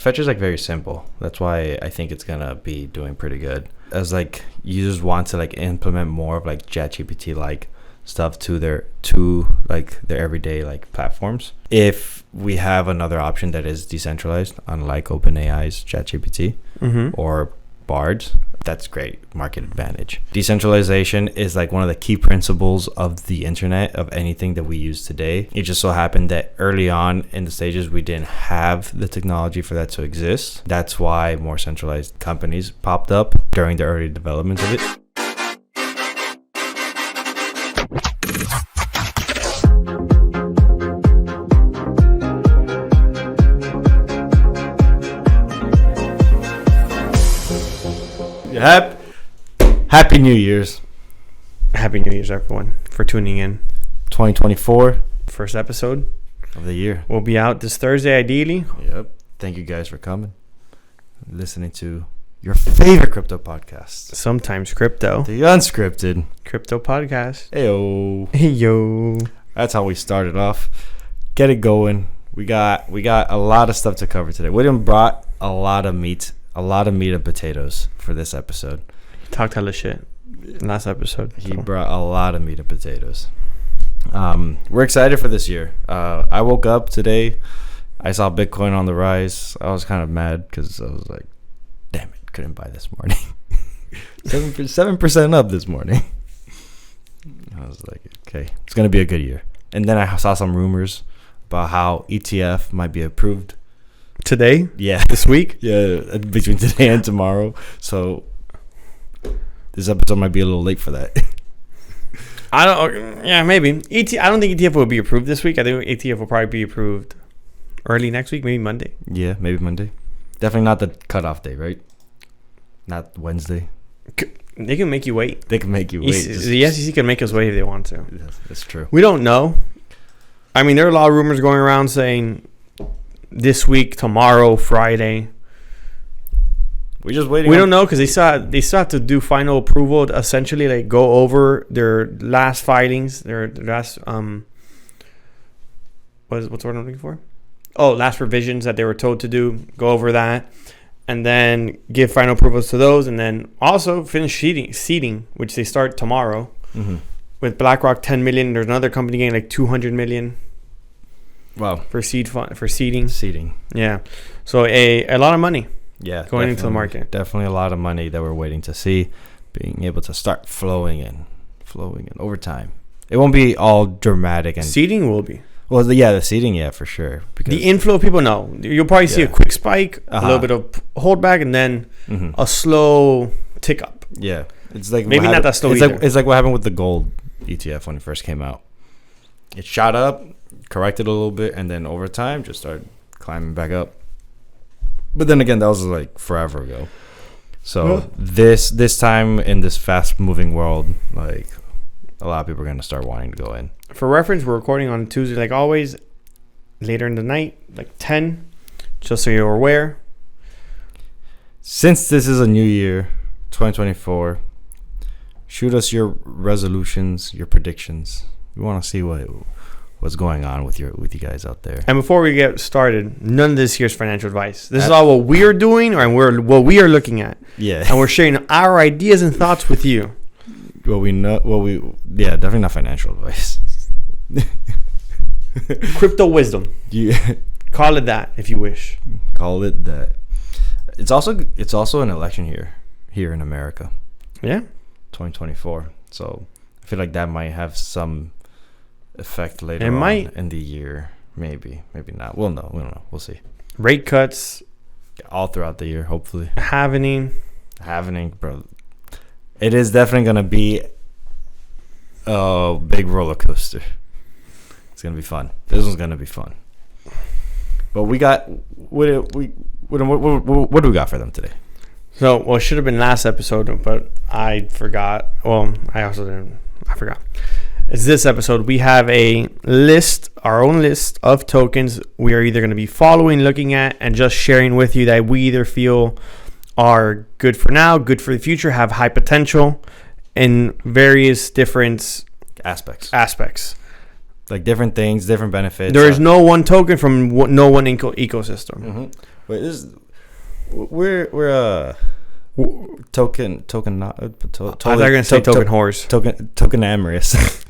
Fetch is like very simple. That's why I think it's gonna be doing pretty good. As like users want to like implement more of like ChatGPT like stuff to their everyday like platforms. If we have another option that is decentralized, unlike OpenAI's ChatGPT or Bard's, that's great market advantage. Decentralization is like one of the key principles of the internet, of anything that we use today. It just so happened that early on in the stages we didn't have the technology for that to exist. That's why more centralized companies popped up during the early development of it. Happy New Year's. Happy New Year's, everyone, for tuning in. 2024. First episode of the year. We'll be out this Thursday, ideally. Yep. Thank you guys for coming. Listening to your favorite crypto podcast. Sometimes crypto. The unscripted crypto podcast. Heyo. Heyo. That's how we started off. Get it going. We got a lot of stuff to cover today. William brought a lot of meat and potatoes for this episode. Talked hella shit last episode. He brought a lot of meat and potatoes. We're excited for this year. I woke up today. I saw Bitcoin on the rise. I was kind of mad because I was like, damn it, couldn't buy this morning. 7% up this morning. I was like, okay, it's going to be a good year. And then I saw some rumors about how ETF might be approved. Today? Yeah. This week? Yeah, between today and tomorrow. So this episode might be a little late for that. Maybe. I don't think ETF will be approved this week. I think ETF will probably be approved early next week, maybe Monday. Yeah, maybe Monday. Definitely not the cutoff day, right? Not Wednesday. They can make you wait. They can make you wait. The SEC can make us wait if they want to. That's true. We don't know. I mean, there are a lot of rumors going around saying this week, tomorrow, Friday. We're just waiting. We don't know because they still have to do final approval to essentially like go over their last filings, their last what's the word I'm looking for? Oh, last revisions that they were told to do. Go over that, and then give final approvals to those, and then also finish seeding, which they start tomorrow with BlackRock 10 million. There's another company getting like 200 million. Wow. For seeding. Seeding. Yeah. So a lot of money. Yeah. Going into the market. Definitely a lot of money that we're waiting to see being able to start flowing in over time. It won't be all dramatic and seeding will be. Well, the seeding, yeah, for sure. Because the inflow, people know. You'll probably see a quick spike, a little bit of holdback, and then a slow tick up. Yeah. It's like maybe not that slow either. It's like what happened with the gold ETF when it first came out. It shot up, corrected a little bit, and then over time just started climbing back up. But then again, that was like forever ago. So this time in this fast moving world, like a lot of people are gonna start wanting to go in. For reference, we're recording on Tuesday, like always, later in the night, like 10, just so you're aware. Since this is a new year, 2024, shoot us your resolutions, your predictions. We want to see what's going on with you guys out there. And before we get started, none of this here's financial advice. This is all what we're doing and what we are looking at. Yeah. And we're sharing our ideas and thoughts with you. Definitely not financial advice. Crypto wisdom. Yeah. Call it that if you wish. Call it that. It's also an election here in America. Yeah. 2024. So I feel like that might have some effect later on in the year. Maybe not. We'll know. We don't know. We'll see. Rate cuts all throughout the year, hopefully. Happening, bro. It is definitely gonna be a big roller coaster. It's gonna be fun. This one's gonna be fun. But we got what do we got for them today? So, it should have been last episode, but I forgot. Well, I forgot. It's this episode. We have our own list of tokens we are either going to be following, looking at, and just sharing with you that we either feel are good for now, good for the future, have high potential in various different aspects. Like different things, different benefits. There is no one token from no one ecosystem. Wait, we're token not. I thought you were gonna say token horse. Token amorous.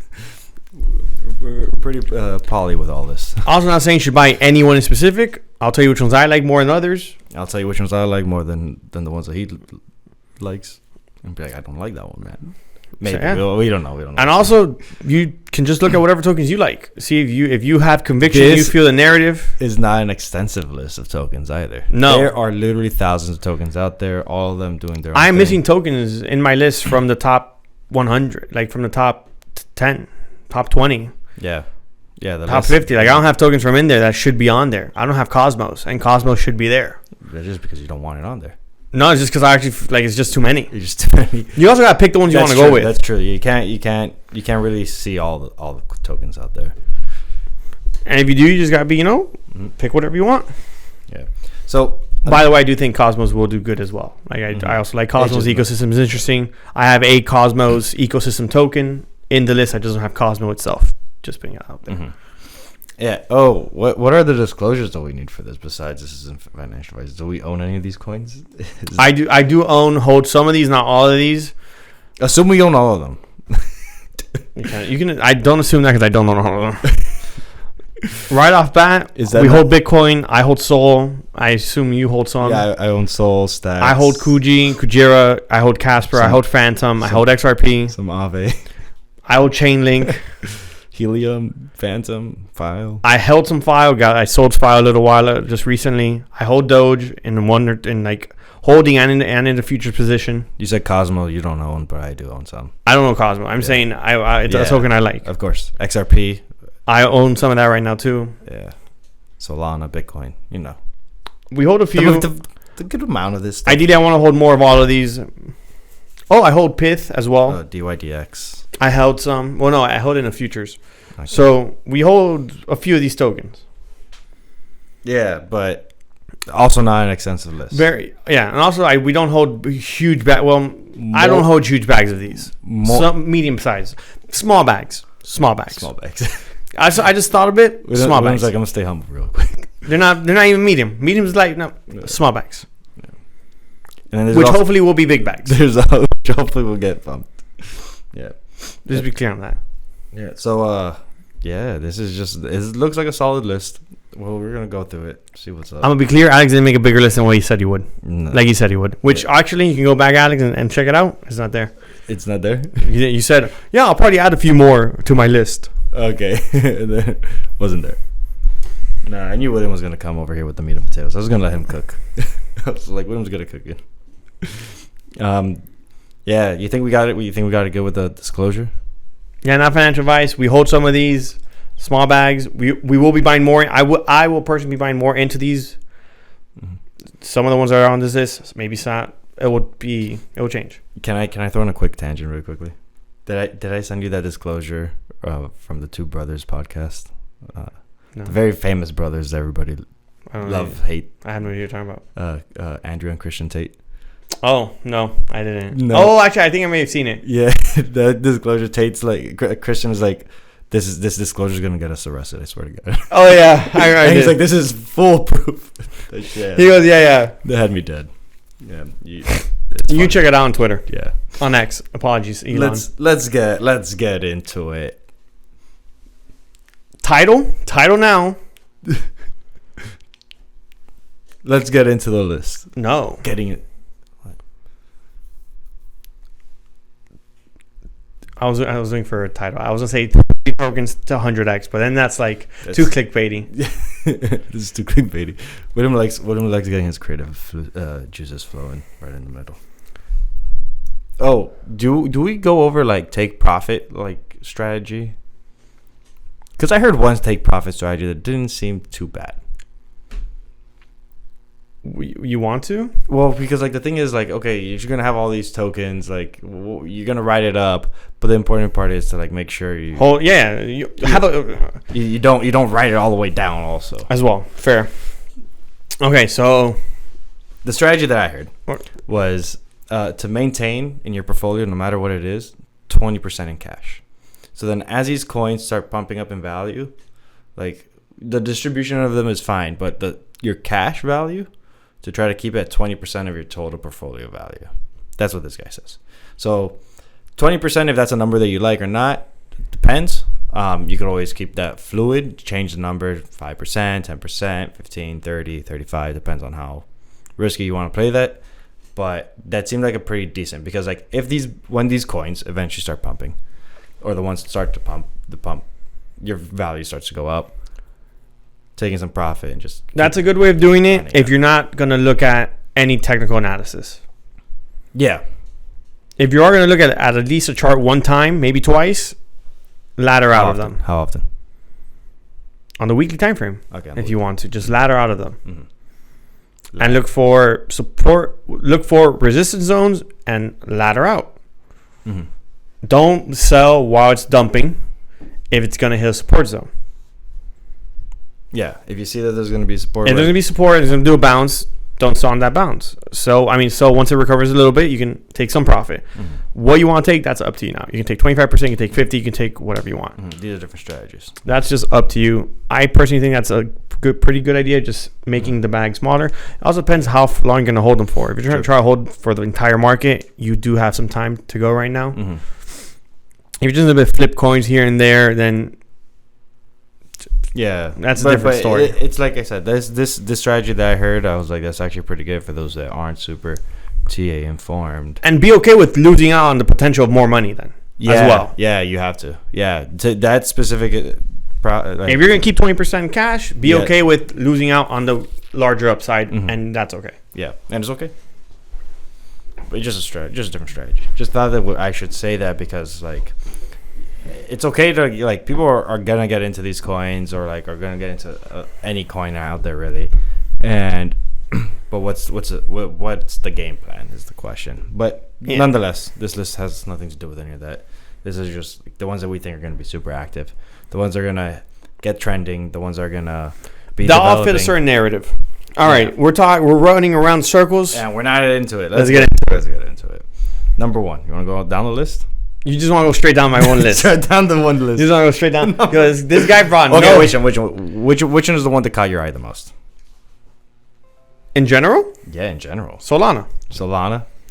We're pretty poly with all this. Also, not saying you should buy anyone in specific. I'll tell you which ones I like more than others. I'll tell you which ones I like more than the ones that he likes. And be like, I don't like that one, man. Maybe. So, yeah. We don't know. And also, you can just look at whatever tokens you like. See if you have conviction, you feel the narrative. Is not an extensive list of tokens either. No. There are literally thousands of tokens out there, all of them doing their own I'm thing. missing tokens in my list from the top 100, like from the top 10, top 20. Yeah. The top 50. Like, I don't have tokens from in there that should be on there. I don't have Cosmos, and Cosmos should be there. That's just because you don't want it on there. No, it's just because I actually like it's just too many. It's just too many. You also gotta pick the ones you want to go with. That's true. You can't really see all the tokens out there. And if you do, you just gotta be pick whatever you want. Yeah. So by the way, I do think Cosmos will do good as well. Like I also like Cosmos ecosystem is interesting. I have a Cosmos ecosystem token in the list. I just don't have Cosmo itself. Just putting it out there. Mm-hmm. Yeah. Oh, what are the disclosures that we need for this besides this isn't financial advice? Do we own any of these coins? I do hold some of these, not all of these. Assume we own all of them. You can. I don't assume that because I don't own all of them. Right off bat, we hold Bitcoin. I hold Sol. I assume you hold some. Yeah, I own Sol, Stacks. I hold Kujira. I hold Casper. I hold Phantom. I hold XRP. Some Aave. I hold Chainlink. Helium, Phantom, File. I held some File. I sold File a little while just recently. I hold Doge in holding and in the future position. You said Cosmo you don't own, but I do own some. I don't know Cosmo. I'm saying it's a token I like. Of course. XRP. I own some of that right now too. Yeah. Solana, Bitcoin, We hold a few. The good amount of this stuff. Ideally, I want to hold more of all of these. Oh, I hold Pith as well. DYDX. I held some. Well, no, I held in the futures. Okay. So we hold a few of these tokens. Yeah, but also not an extensive list. And also we don't hold huge bag. Well, I don't hold huge bags of these. Some medium size, small bags. I just thought of it. Small bags. I'm gonna stay humble real quick. They're not even medium. Medium's like small bags. Yeah. And then which hopefully will be big bags. Hopefully we'll get bumped. Yeah. Just be clear on that. Yeah. So this is just it looks like a solid list. Well, we're gonna go through it, see what's up. I'm gonna be clear. Alex didn't make a bigger list than what he said he would. No. Like he said he would. Which actually you can go back, Alex, and check it out. It's not there. It's not there. You said, yeah, I'll probably add a few more to my list. Okay. And then wasn't there. Nah, I knew William was gonna come over here with the meat and potatoes. I was gonna let him cook. I was like, William's gonna cook it. Yeah, you think we got it? You think we got it good with the disclosure? Yeah, not financial advice. We hold some of these small bags. We will be buying more. I will personally be buying more into these. Mm-hmm. Some of the ones that are on this list, maybe not. It will change. Can I throw in a quick tangent really quickly? Did I send you that disclosure from the Two Brothers podcast? No. The very famous brothers everybody hate. I have no idea what you're talking about. Andrew and Christian Tate. Oh, no, I didn't. No. Oh, actually, I think I may have seen it. Yeah, that disclosure. Tate's like, Christian is like, this disclosure is going to get us arrested, I swear to God. Oh, yeah. And he's like, this is foolproof. Yeah. He goes, yeah. They had me dead. Yeah. You check it out on Twitter. Yeah. On X. Apologies, Elon. Let's get into it. Title now. Let's get into the list. No. Getting it. I was looking for a title. I was gonna say 3 tokens to 100x, but then that's too clickbaity. This is too clickbaity. William likes getting his creative juices flowing right in the middle. Oh, do we go over take profit strategy? Because I heard one take profit strategy that didn't seem too bad. You want to? Well, because the thing is okay, you're gonna have all these tokens, you're gonna write it up, but the important part is to make sure you you don't write it all the way down also as well. Fair. Okay, so the strategy that I heard was to maintain in your portfolio, no matter what it is, 20% in cash. So then as these coins start pumping up in value, the distribution of them is fine, but your cash value to try to keep it at 20% of your total portfolio value. That's what this guy says. So 20%, if that's a number that you like or not, depends. You can always keep that fluid, change the number 5%, 10%, 15, 30, 35, depends on how risky you want to play that. But that seemed like a pretty decent, because like when these coins eventually start pumping, or the ones start to pump, your value starts to go up. Taking some profit and just... That's a good way of doing it if you're not going to look at any technical analysis. Yeah. If you are going to look at least a chart one time, maybe twice, ladder out of them. How often? On the weekly time frame. Okay. If you want to, just ladder out of them. Mm-hmm. And look for support, look for resistance zones, and ladder out. Mm-hmm. Don't sell while it's dumping if it's going to hit a support zone. Yeah, if you see that there's going to be support. If there's going to be support, it's going to do a bounce, don't sell on that bounce. So once it recovers a little bit, you can take some profit. Mm-hmm. What you want to take, that's up to you now. You can take 25%, you can take 50%, you can take whatever you want. Mm-hmm. These are different strategies. That's just up to you. I personally think that's a pretty good idea, just making the bag smaller. It also depends how long you're going to hold them for. If you're trying to try to hold for the entire market, you do have some time to go right now. Mm-hmm. If you're just a bit flip coins here and there, then... Yeah, that's a different story. It's like I said, this strategy that I heard, I was like, that's actually pretty good for those that aren't super TA informed. And be okay with losing out on the potential of more money then, as well. Yeah, you have to. Yeah, to that specific... if you're going to keep 20% cash, be okay with losing out on the larger upside, and that's okay. Yeah, and it's okay. But just a different strategy. Just thought that I should say that because, like... It's okay to like people are gonna get into these coins or like are gonna get into any coin out there really, and but what's the game plan is the question. But nonetheless, this list has nothing to do with any of that. This is just the ones that we think are gonna be super active, the ones that are gonna get trending, the ones that are gonna be. They'll all fit a certain narrative. All right, we're running around circles. And we're not into it. Let's get into it. Number one, you want to go down the list? You just want to go straight down my one list. Straight down the one list. You just want to go straight down because this guy brought. Okay, which one is the one that caught your eye the most? In general? Yeah, in general. Solana.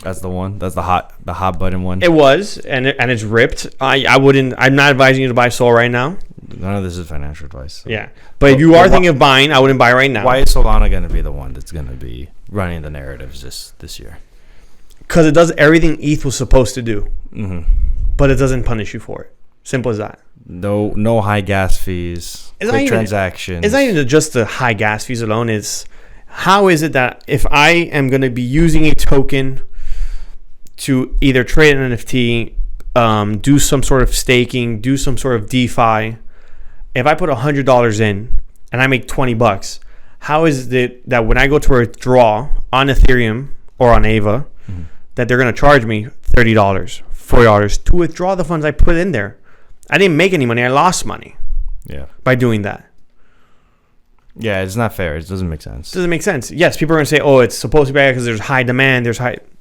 That's the one. That's the hot button one. It was, and it's ripped. I'm not advising you to buy Sol right now. None of this is financial advice. So. Yeah, but if you are thinking of buying, I wouldn't buy right now. Why is Solana going to be the one that's going to be running the narratives this year? Because it does everything ETH was supposed to do, but it doesn't punish you for it. Simple as that. No high gas fees. Quick transactions. It's not even just the high gas fees alone. It's how is it that if I am going to be using a token to either trade an NFT, do some sort of staking, do some sort of DeFi, if I put $100 in and I make $20, how is it that when I go to withdraw on Ethereum or on Ava, that they're going to charge me $30, $40 to withdraw the funds I put in there? I didn't make any money. I lost money. Yeah. By doing that. Yeah, it's not fair. It doesn't make sense. It doesn't make sense. Yes, people are going to say, oh, it's supposed to be bad because there's high demand.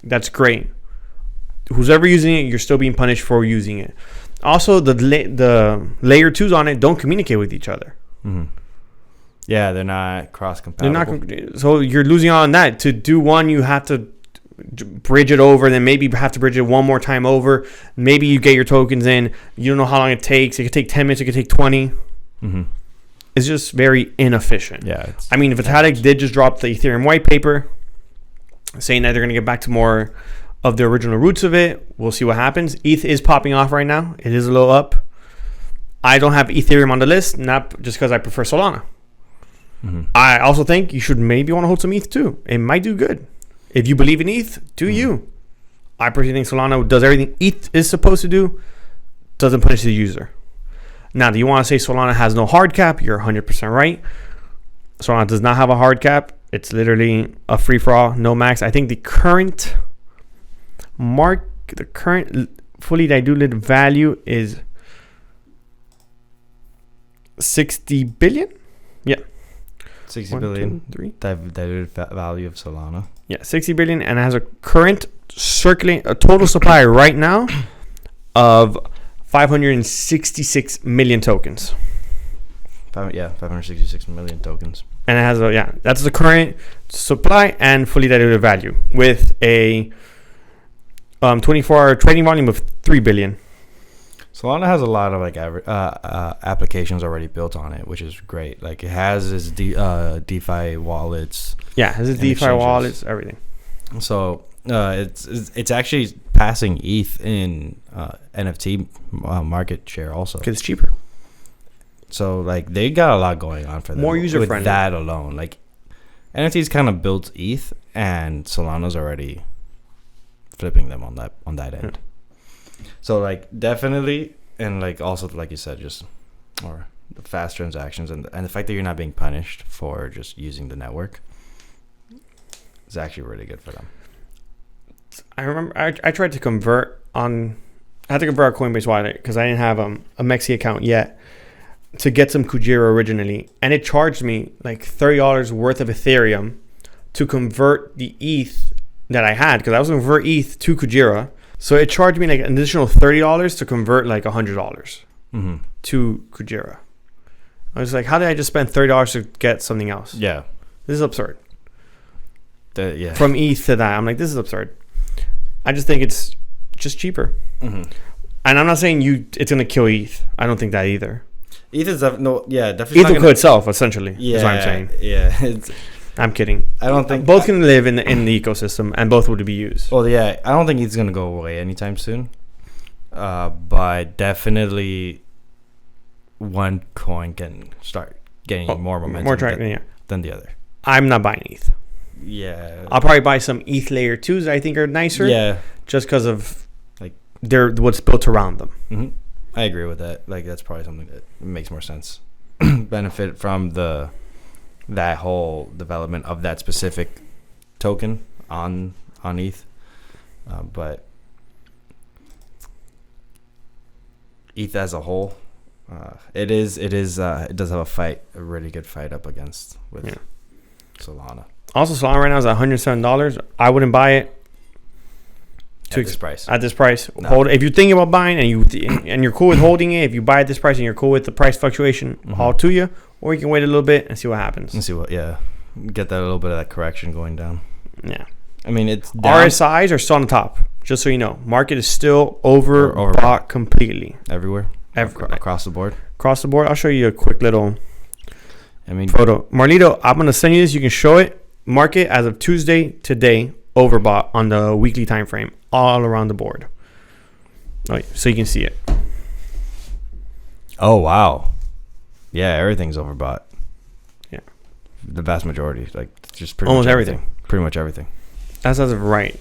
That's great. Who's ever using it, you're still being punished for using it. Also, the layer 2s on it don't communicate with each other. Yeah, they're not cross-compatible. So you're losing out on that. To do one, you have to bridge it over, then maybe you have to bridge it one more time over. Maybe you get your tokens in. You don't know how long it takes. It could take 10 minutes. It could take 20. It's just very inefficient. Yeah. I mean, Vitalik did just drop the Ethereum white paper saying that they're going to get back to more of the original roots of it. We'll see what happens. ETH is popping off right now. It is a little up. I don't have Ethereum on the list, not just because I prefer Solana. I also think you should maybe want to hold some ETH too. It might do good. If you believe in ETH, do you. I personally think Solana does everything ETH is supposed to do, doesn't punish the user. Now, do you want to say Solana has no hard cap? You're 100% right. Solana does not have a hard cap. It's literally a free-for-all, no max. I think the current fully diluted value is 60 billion. Yeah. 60 billion diluted value of Solana. Yeah, 60 billion, and it has a current a total supply right now of 566 million tokens. 566 million tokens. And it has that's the current supply and fully diluted value with a 24-hour trading volume of 3 billion. Solana has a lot of like applications already built on it, which is great. Like it has its DeFi wallets. Yeah, it has its DeFi wallets, everything. So it's actually passing ETH in NFT market share also. Because it's cheaper. So like they got a lot going on for them. More user friendly. With that alone, like NFTs kind of built ETH, and Solana's already flipping them on that end. So like definitely, and like also like you said, just or the fast transactions and the fact that you're not being punished for just using the network is actually really good for them. I remember I tried to convert on. I had to convert our Coinbase wallet because I didn't have a Mexi account yet to get some Kujira originally, and it charged me like $30 worth of Ethereum to convert the ETH that I had because I was going to convert ETH to Kujira. So it charged me like an additional $30 to convert like $100 to Kujira. I was like, how did I just spend $30 to get something else? Yeah, this is absurd. Yeah, from ETH to that, I'm like, this is absurd. I just think it's just cheaper. And I'm not saying it's going to kill ETH. I don't think that either. ETH is definitely ETH will kill itself essentially. Yeah, is what I'm saying. Yeah, I'm kidding. I don't think both can live in the ecosystem and both would be used. Well, yeah, I don't think ETH's gonna go away anytime soon. But definitely, one coin can start getting more momentum than the other. I'm not buying ETH. Yeah, I'll probably buy some ETH layer 2s that I think are nicer. Yeah, just because of like they're what's built around them. I agree with that. Like that's probably something that makes more sense. Benefit from that whole development of that specific token on ETH, but ETH as a whole, it does have a really good fight up against with Solana. Also, Solana right now is at $107. I wouldn't buy it at this price. No. Hold if you're thinking about buying and you're cool with holding it. If you buy at this price and you're cool with the price fluctuation, all to you. Or you can wait a little bit and see what happens. Get that little bit of that correction going down. Yeah. I mean, it's down. RSIs are still on the top, just so you know. Market is still overbought completely. Everywhere? Across the board? Across the board. I'll show you a quick little photo. Marlito, I'm going to send you this. You can show it. Market as of Tuesday today, overbought on the weekly time frame, all around the board. Oh, so you can see it. Oh, wow. Yeah, everything's overbought. Yeah, the vast majority, like just almost everything. Pretty much everything. That's as of right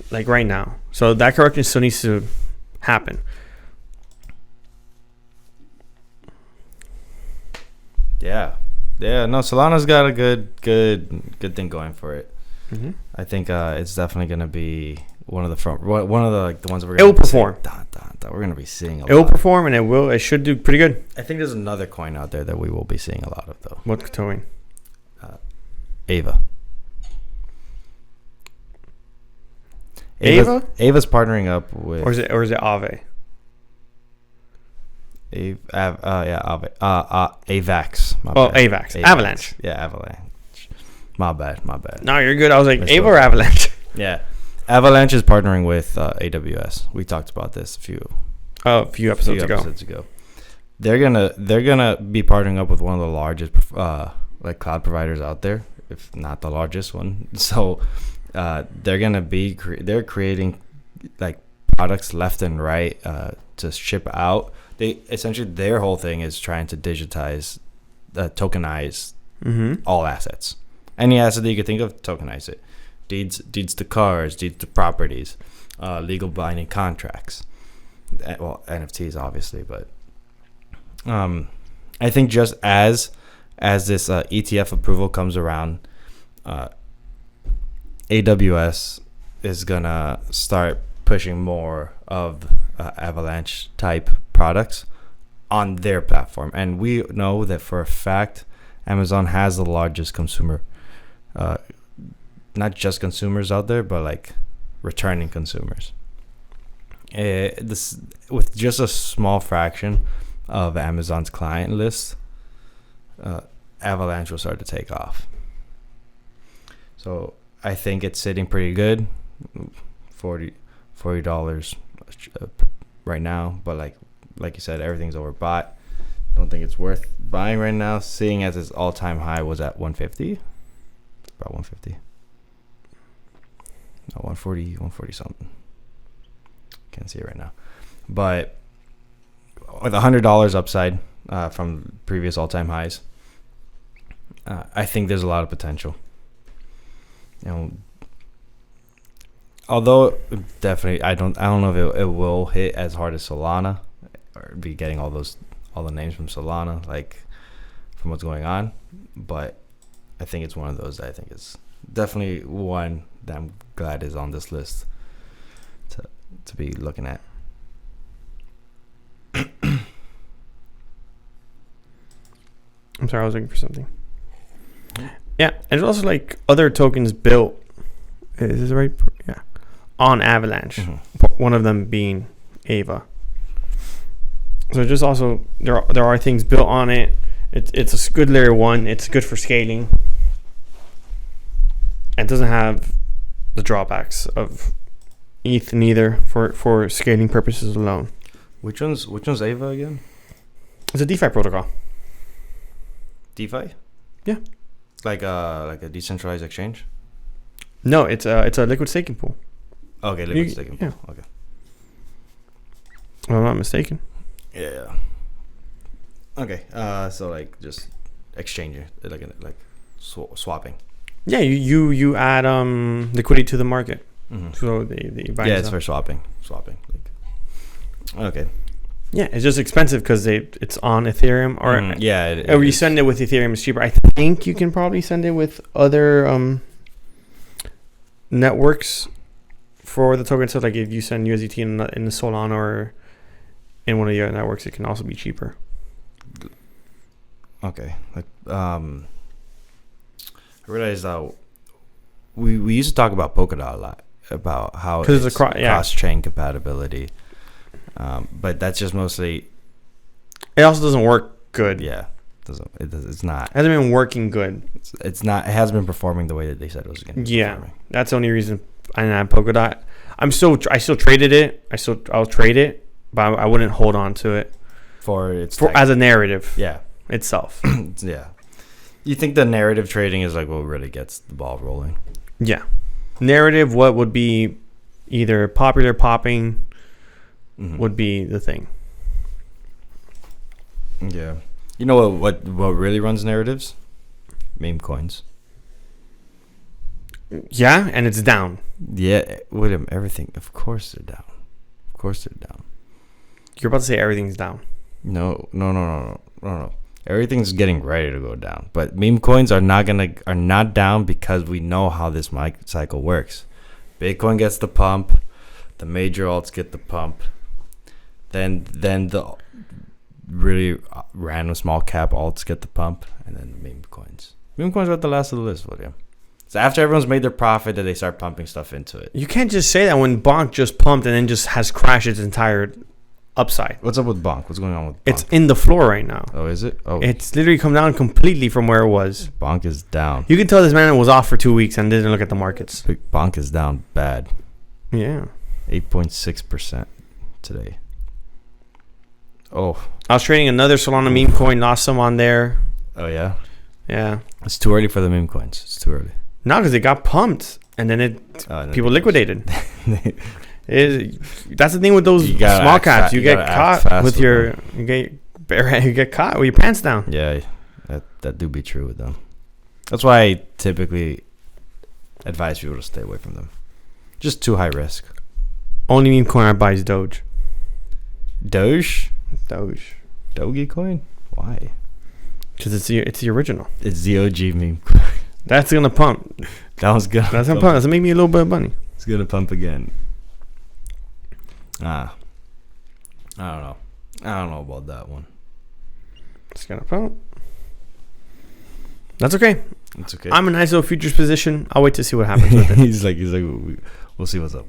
now. So that correction still needs to happen. Yeah. No, Solana's got a good thing going for it. I think it's definitely gonna be one of the ones that we're gonna perform. We're gonna be seeing a lot. It will perform, and it should do pretty good. I think there's another coin out there that we will be seeing a lot of though. What coin? Ava. Ava's partnering up with, or is it Aave? Avax. Avax. Avalanche. Yeah, Avalanche. My bad. No, you're good. I was like, Ava or Avalanche? Yeah. Avalanche is partnering with AWS. We talked about this a few episodes ago. They're gonna be partnering up with one of the largest like cloud providers out there, if not the largest one. So they're creating like products left and right to ship out. They essentially, their whole thing is trying to digitize, tokenize all assets. Any asset that you could think of, tokenize it. Deeds to cars, deeds to properties, legal binding contracts. Well, NFTs obviously, but I think just as this ETF approval comes around, AWS is gonna start pushing more of Avalanche type products on their platform, and we know that for a fact Amazon has the largest consumer, not just consumers out there, but like returning consumers. This with just a small fraction of Amazon's client list, Avalanche will start to take off. So I think it's sitting pretty good, $40 right now. But like you said, everything's overbought. Don't think it's worth buying right now, seeing as its all-time high was at 150. About 150. No, 140 something. Can't see it right now. But with $100 upside from previous all-time highs, I think there's a lot of potential. Although definitely I don't know if it will hit as hard as Solana or be getting all the names from Solana, like from what's going on. But I think it's one of those that I think is definitely one that I'm glad is on this list to be looking at. I'm sorry, I was looking for something. Yeah, and there's also like other tokens built. Is this right? Yeah, on Avalanche. Mm-hmm. One of them being Ava. So just also there are things built on it. It's a good layer 1. It's good for scaling. It doesn't have the drawbacks of ETH neither for scaling purposes alone. Which one's Ava again? It's a DeFi protocol. DeFi? Yeah. Like a decentralized exchange? No, it's a liquid staking pool. Okay, liquid staking pool. Yeah. Okay. If I'm not mistaken. Yeah. Okay. So like just exchanging, like swapping. Yeah, you add liquidity to the market. Mm-hmm. So the it's for swapping. Okay. Yeah, it's just expensive because it's on Ethereum or or you send it with Ethereum, it's cheaper. I think you can probably send it with other networks for the token. So like if you send USDT in the Solana or in one of the other networks, it can also be cheaper. Okay, like I realized that we used to talk about Polkadot a lot about how it's cross-chain compatibility, but that's just mostly. It also doesn't work good. Yeah, it's not. It hasn't been working good. It's not. It hasn't been performing the way that they said it was going to. Yeah, that's the only reason I didn't have Polkadot. I still traded it. I'll trade it, but I wouldn't hold on to it as a narrative. Yeah. Itself. Yeah. You think the narrative trading is like what really gets the ball rolling? Yeah. Narrative, what would be either popular popping would be the thing. Yeah. You know what really runs narratives? Meme coins. Yeah, and it's down. Yeah, with them, everything. Of course they're down. You're about to say everything's down. No. Everything's getting ready to go down, but meme coins are not down because we know how this cycle works. Bitcoin gets the pump, the major alts get the pump, then the really random small cap alts get the pump, and then the meme coins. Meme coins are at the last of the list, William. So after everyone's made their profit, that they start pumping stuff into it. You can't just say that when Bonk just pumped and then just has crashed its entire upside. What's up with Bonk? What's going on with Bonk? It's in the floor right now. Oh, is it? Oh, it's literally come down completely from where it was. Bonk is down. You can tell this man was off for 2 weeks and didn't look at the markets. Bonk is down bad. Yeah. 8.6% today. Oh. I was trading another Solana meme coin, lost some on there. Oh, yeah? Yeah. It's too early for the meme coins. It's too early. No, because it got pumped and then people liquidated. That's the thing with those small caps. You get caught with your you get caught with your pants down. Yeah, that do be true with them. That's why I typically advise people to stay away from them. Just too high risk. Only meme coin I buy is Doge. Doge. Dogecoin. Why? Because it's the original. It's the OG meme coin. That's gonna pump. That's gonna pump. That's gonna make me a little bit of money. It's gonna pump again. I don't know. I don't know about that one. It's gonna pump. That's okay. It's okay. I'm in a nice little futures position. I'll wait to see what happens with it. he's like, we'll see what's up.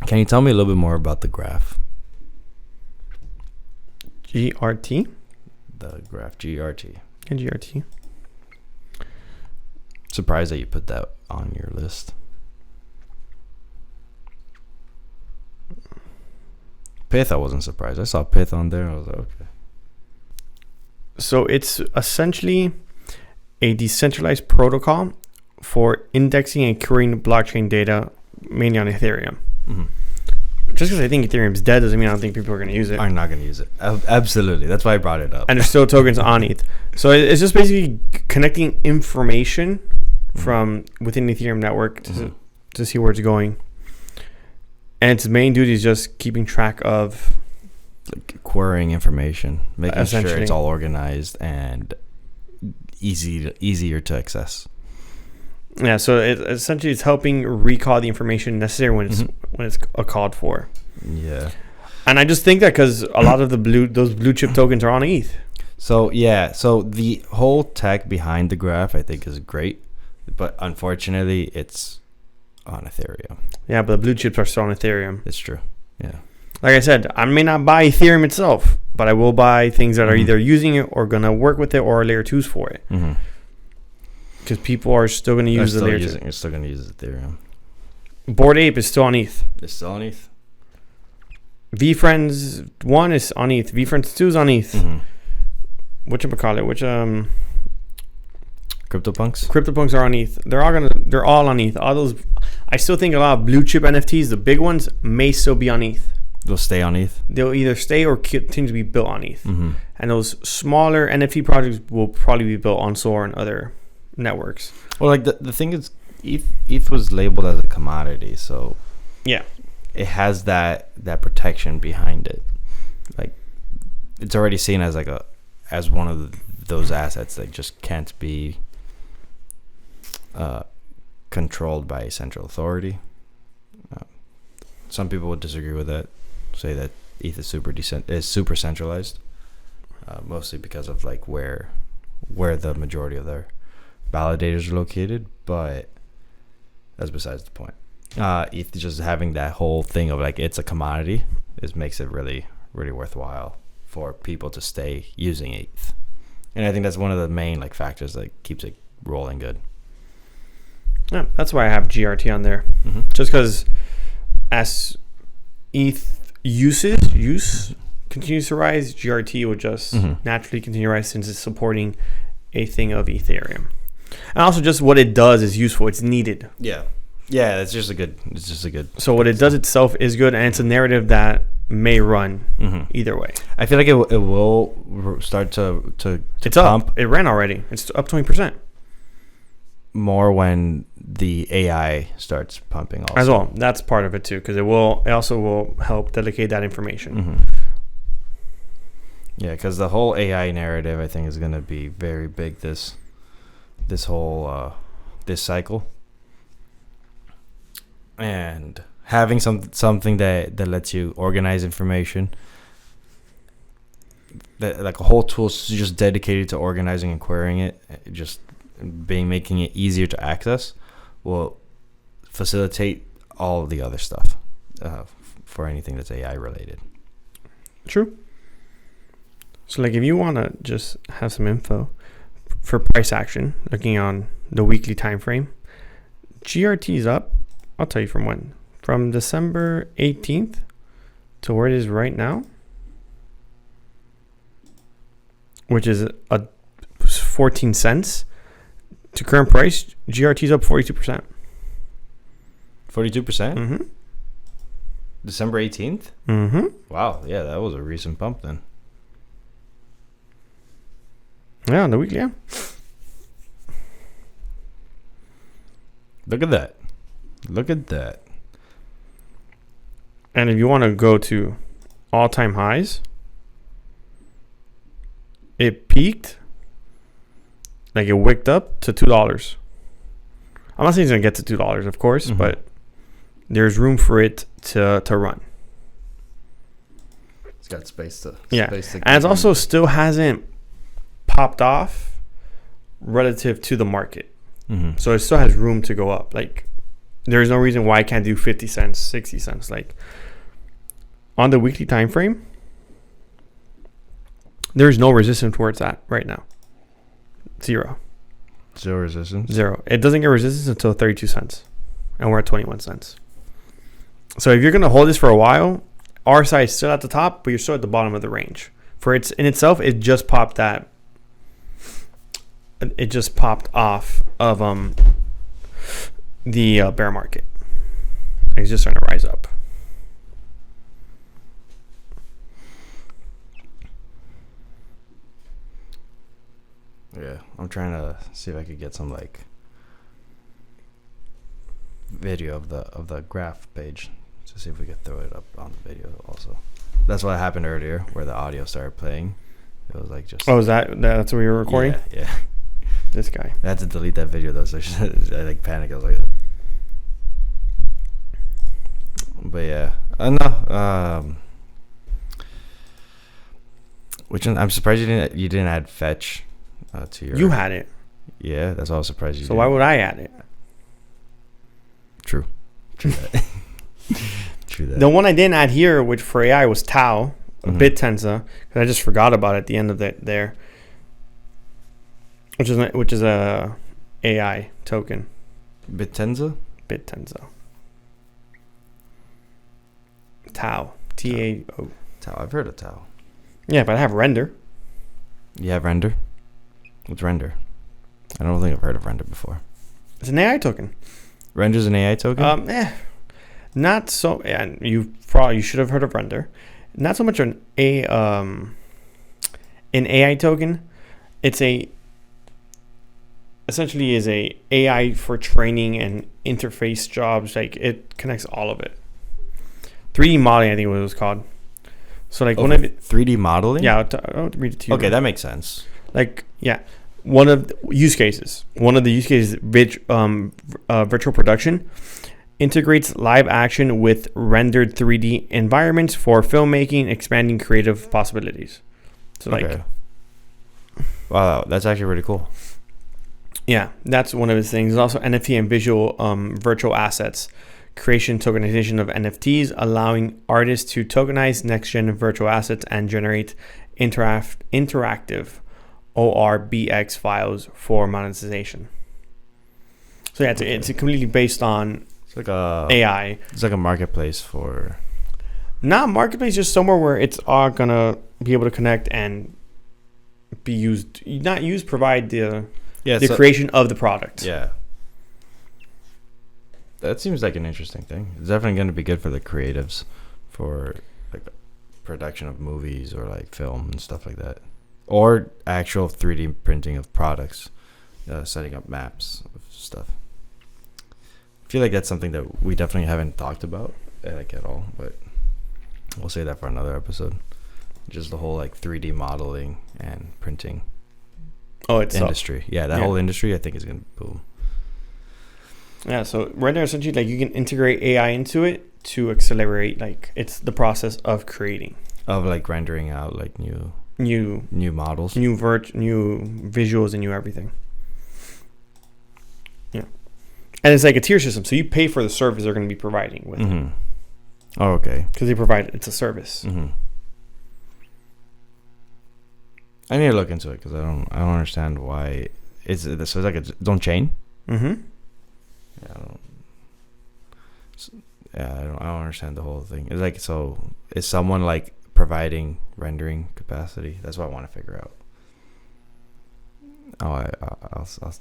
Can you tell me a little bit more about the graph? GRT. The graph GRT. And GRT. Surprised that you put that on your list. Pith, I wasn't surprised. I saw Pith on there. I was like, okay. So it's essentially a decentralized protocol for indexing and querying blockchain data, mainly on Ethereum. Mm-hmm. Just because I think Ethereum's dead doesn't mean I don't think people are going to use it. I'm not going to use it. Absolutely. That's why I brought it up. And there's still tokens on ETH. So it's just basically connecting information from within the Ethereum network to see where it's going. And its main duty is just keeping track of like querying information, making sure it's all organized and easier to access. Yeah, so essentially it's helping recall the information necessary when it's called for. Yeah. And I just think that because a lot of those blue chip tokens are on ETH. So yeah, so the whole tech behind the graph I think is great, but unfortunately it's on Ethereum. Yeah, but the blue chips are still on Ethereum. It's true. Yeah. Like I said, I may not buy Ethereum itself, but I will buy things that are either using it or going to work with it or are layer 2s for it. Because people are still going to use the layer 2. You're still going to use Ethereum. Bored Ape is still on ETH. It's still on ETH? VFriends 1 is on ETH. VFriends 2 is on ETH. Whatchamacallit? CryptoPunks? CryptoPunks are on ETH. They're all on ETH. All those, I still think a lot of blue chip NFTs, the big ones, may still be on ETH. They'll stay on ETH? They'll either stay or continue to be built on ETH. And those smaller NFT projects will probably be built on Solar and other networks. Well, like the thing is, ETH was labeled as a commodity, so yeah, it has that protection behind it. Like it's already seen as as one of those assets that just can't be controlled by a central authority. Some people would disagree with that, say that ETH is super centralized, mostly because of like where the majority of their validators are located, but that's besides the point. ETH just having that whole thing of like it's a commodity makes it really, really worthwhile for people to stay using ETH. And I think that's one of the main like factors that keeps it rolling good. Yeah, that's why I have GRT on there. Just because as ETH use continues to rise, GRT will just naturally continue to rise since it's supporting a thing of Ethereum. And also just what it does is useful. It's needed. Yeah, it's just a good. So what it does itself is good, and it's a narrative that may run either way. I feel like it will start to it's pump. Up. It ran already. It's up 20%. More when the AI starts pumping also. As well. That's part of it too, because it also will help delegate that information. Yeah, because the whole AI narrative I think is going to be very big this whole this cycle. And having something that lets you organize information, that like a whole tool just dedicated to organizing and querying it, just making it easier to access, will facilitate all of the other stuff for anything that's AI related. True. So like if you want to just have some info for price action, looking on the weekly time frame, GRT is up. I'll tell you from when. From December 18th to where it is right now, which is 14 cents to current price. GRT is up 42%. 42%? December 18th? Wow, yeah, that was a recent bump then. Yeah, on the weekly, yeah. Look at that. And if you want to go to all-time highs, it peaked, like it wicked up to $2. I'm not saying it's going to get to $2, of course, but there's room for it to run. It's got space to... And it also still hasn't popped off relative to the market. So it still has room to go up. Like, there's no reason why I can't do 50 cents, 60 cents. Like, on the weekly time frame, There's no resistance where it's at right now. Zero resistance. It doesn't get resistance until 32 cents, and we're at 21 cents. So if you're gonna hold this for a while, RSI is still at the top, but you're still at the bottom of the range. For it's in itself, it just popped that. It just popped off of the bear market. It's just starting to rise up. Yeah, I'm trying to see if I could get some like video of the graph page to see if we could throw it up on the video also. That's what happened earlier, where the audio started playing. It was like just. Oh, is that's what we were recording? Yeah. This guy. I had to delete that video though, so I like panicked. I was like. But yeah, no. Which one? I'm surprised you didn't add Fetch to your. You had it. Yeah, that's all I was surprised you. So why would I add it? True that. True that. The one I didn't add here, which for AI was Tau, BitTenza, because I just forgot about it at the end of that there. Which is a AI token. BitTenza. Tau. TAO. Tau. I've heard of Tau. Yeah, but I have Render. You have Render? What's Render? I don't think I've heard of Render before. It's an AI token. Render's an AI token? Not so. And you should have heard of Render. Not so much an AI token. It's essentially is a AI for training and interface jobs. Like it connects all of it. 3D modeling, I think what it was called. So like one of it, 3D modeling? Yeah, I'll read it to you. Okay, that makes sense. Like one of the use cases. One of the use cases, virtual production, integrates live action with rendered 3D environments for filmmaking, expanding creative possibilities. So okay. Wow, that's actually really cool. Yeah, that's one of his things. There's also NFT and visual virtual assets. Creation tokenization of NFTs, allowing artists to tokenize next-gen virtual assets and generate interactive ORBX files for monetization. So yeah, it's completely based on AI. It's like a marketplace for. Not marketplace, just somewhere where it's all gonna be able to connect and be used. Not used, provide the creation of the product. Yeah. That seems like an interesting thing. It's definitely going to be good for the creatives, for like production of movies or like film and stuff like that, or actual 3D printing of products, setting up maps of stuff. I feel like that's something that we definitely haven't talked about like at all, but we'll say that for another episode. Just the whole like 3D modeling and printing. It's industry. That whole industry I think is going to boom. Yeah, so right now essentially like you can integrate AI into it to accelerate like it's the process of creating. Of like rendering out like new models. New visuals and new everything. Yeah. And it's like a tier system, so you pay for the service they're going to be providing with it. Oh, okay. Because it's a service. I need to look into it because I don't understand why so it's like its own chain. I don't understand the whole thing. It's like, so is someone like providing rendering capacity? That's what I want to figure out. I'll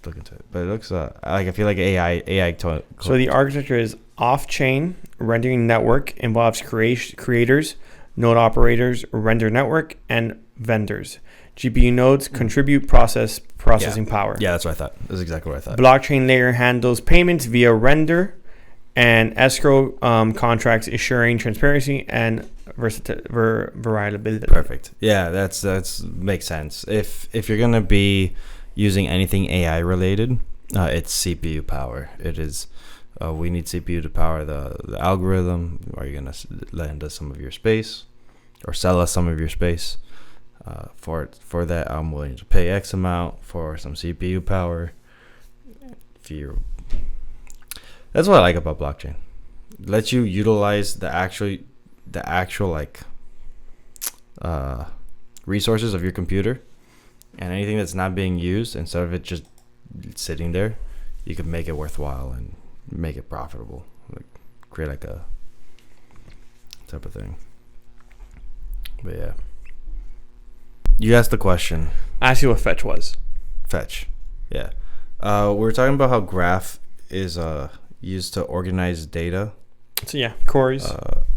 look into it. But it looks like I feel like AI. So the architecture is off-chain rendering network, involves creators, node operators, render network, and vendors. GPU nodes contribute processing power. Yeah, that's what I thought. That's exactly what I thought. Blockchain layer handles payments via render and escrow contracts, assuring transparency and variability. Perfect. Yeah, that's makes sense. If you're gonna be using anything AI related, it's CPU power. It is. We need CPU to power the algorithm. Are you gonna lend us some of your space, or sell us some of your space? For that, I'm willing to pay X amount for some CPU power. That's what I like about blockchain. It lets you utilize the actual like resources of your computer, and anything that's not being used, instead of it just sitting there, you could make it worthwhile and make it profitable, like create like a type of thing. But yeah, you asked the question. I asked you what Fetch was. Fetch, yeah. We're talking about how Graph is used to organize data. So yeah, Corey's.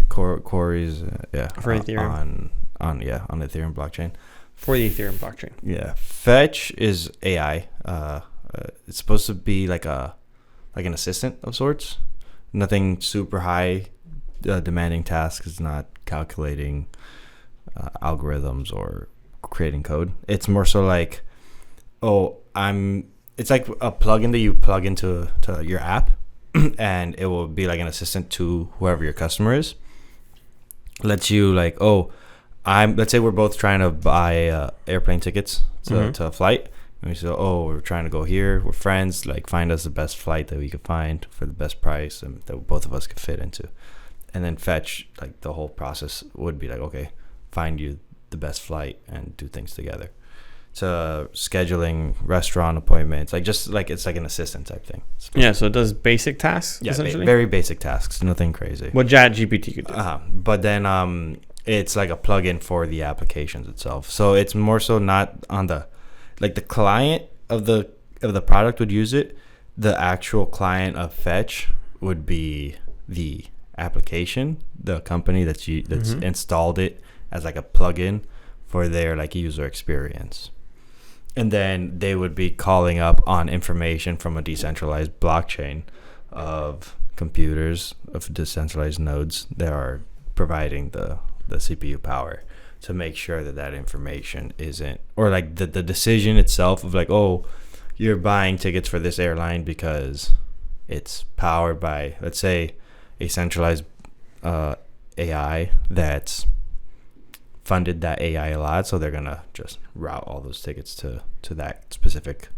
Corey's, yeah, for Ethereum. on the Ethereum blockchain. For the Ethereum blockchain. Yeah, Fetch is AI. It's supposed to be like an assistant of sorts. Nothing super high demanding tasks. It's not calculating algorithms or creating code. It's more so like, it's like a plugin that you plug into your app, and it will be like an assistant to whoever your customer is. Lets you like, let's say we're both trying to buy airplane tickets to a flight. And we say, we're trying to go here. We're friends. Like, find us the best flight that we could find for the best price and that both of us could fit into. And then Fetch, like the whole process would be like, okay, find you the best flight and do things together. To scheduling restaurant appointments, it's like an assistant type thing. Yeah, so it does basic tasks. Yeah, essentially. Very basic tasks, nothing crazy. What ChatGPT could do. But then it's like a plugin for the applications itself. So it's more so not on the client of the product would use it. The actual client of Fetch would be the application, the company that's installed it as like a plugin for their like user experience. And then they would be calling up on information from a decentralized blockchain of computers, of decentralized nodes that are providing the CPU power to make sure that information isn't, or like the decision itself of like, you're buying tickets for this airline because it's powered by, let's say, a centralized AI that's funded that AI a lot, so they're gonna just route all those tickets to that specific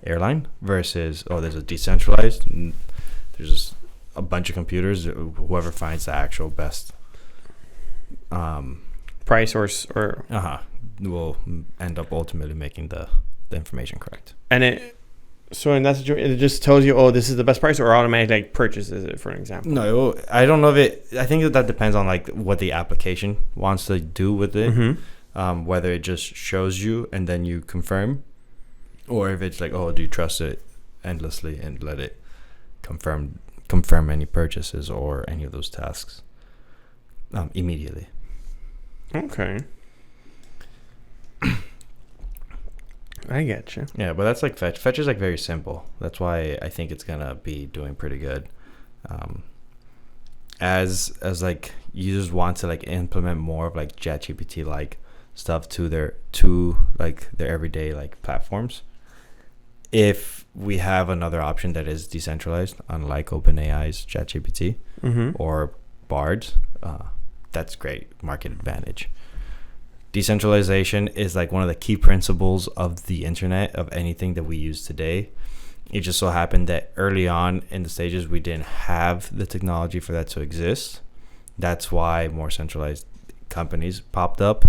airline, versus there's a decentralized, there's just a bunch of computers, whoever finds the actual best price or will end up ultimately making the information correct. And it just tells you, this is the best price, or automatically purchases it, for an example. No, I don't know if I think that depends on like what the application wants to do with it. Mm-hmm. Whether it just shows you and then you confirm, or if it's like, do you trust it endlessly and let it confirm any purchases or any of those tasks immediately. Okay. I get you. Yeah, but that's like Fetch. Fetch is like very simple. That's why I think it's gonna be doing pretty good. As like users want to like implement more of like ChatGPT like stuff to their everyday like platforms. If we have another option that is decentralized, unlike OpenAI's ChatGPT or Bard's, that's great market advantage. Decentralization is like one of the key principles of the internet, of anything that we use today. It just so happened that early on in the stages, we didn't have the technology for that to exist. That's why more centralized companies popped up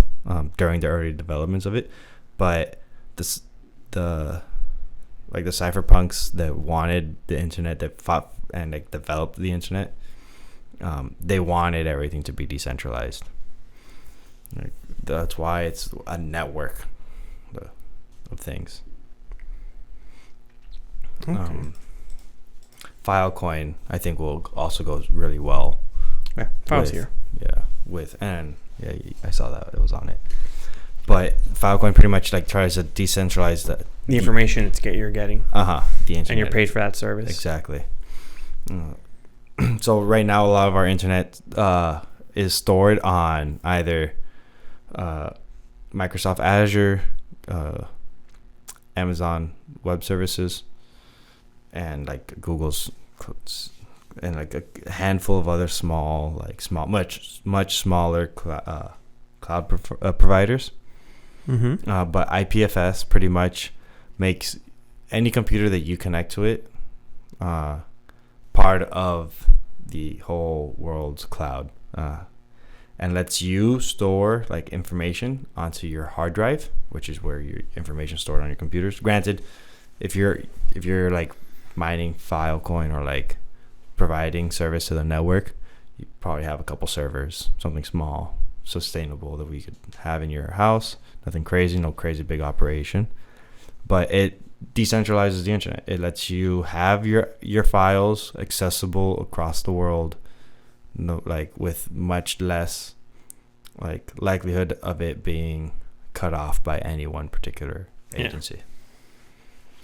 during the early developments of it. But the cypherpunks that wanted the internet, that fought and like developed the internet, they wanted everything to be decentralized. That's why it's a network of things. Okay. Filecoin, I think, will also go really well. Yeah, File's here. Yeah, I saw that it was on it. But Filecoin pretty much like tries to decentralize the information you're getting. The internet, and you're paid for that service. Exactly. So right now, a lot of our internet is stored on either Microsoft Azure, Amazon Web Services, and like Google's, and like a handful of other much smaller cloud providers. But IPFS pretty much makes any computer that you connect to it part of the whole world's cloud. and lets you store like information onto your hard drive, which is where your information stored on your computers. Granted, if you're like mining Filecoin or like providing service to the network, you probably have a couple servers, something small, sustainable that we could have in your house. Nothing crazy, no crazy big operation, but it decentralizes the internet. It lets you have your files accessible across the world, like with much less like likelihood of it being cut off by any one particular agency.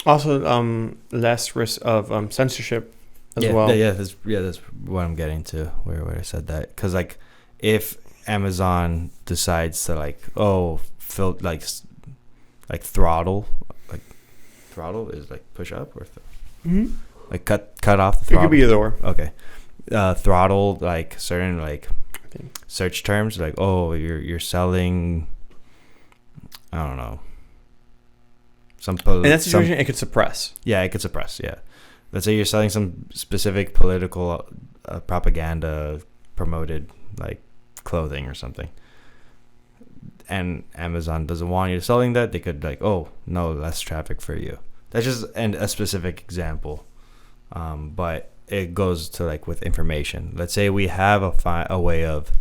Also, less risk of censorship as well. That's what I'm getting to where I said that, because like if Amazon decides to like throttle is like push up or like cut off the throttle. It could be either or. Okay. Throttle like certain like search terms, like you're selling, I don't know, in that situation it could suppress. Yeah, it could suppress. Yeah, let's say you're selling some specific political propaganda promoted like clothing or something, and Amazon doesn't want you selling that. They could like, no, less traffic for you. That's just a specific example, but it goes to like with information. Let's say we have a way of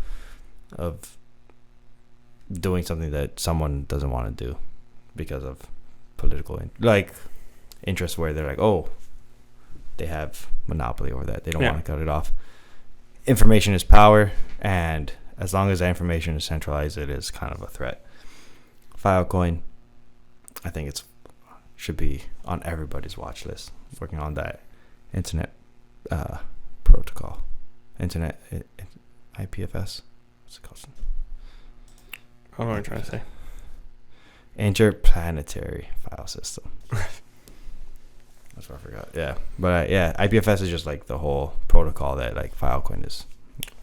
doing something that someone doesn't want to do because of political interest, where they're like, they have monopoly over that. They don't want to cut it off. Information is power, and as long as that information is centralized, it is kind of a threat. Filecoin, I think should be on everybody's watch list, working on that internet protocol. Internet IPFS. What's it called? What am I trying to say? Interplanetary file system. That's what I forgot. Yeah. But IPFS is just like the whole protocol that like Filecoin is.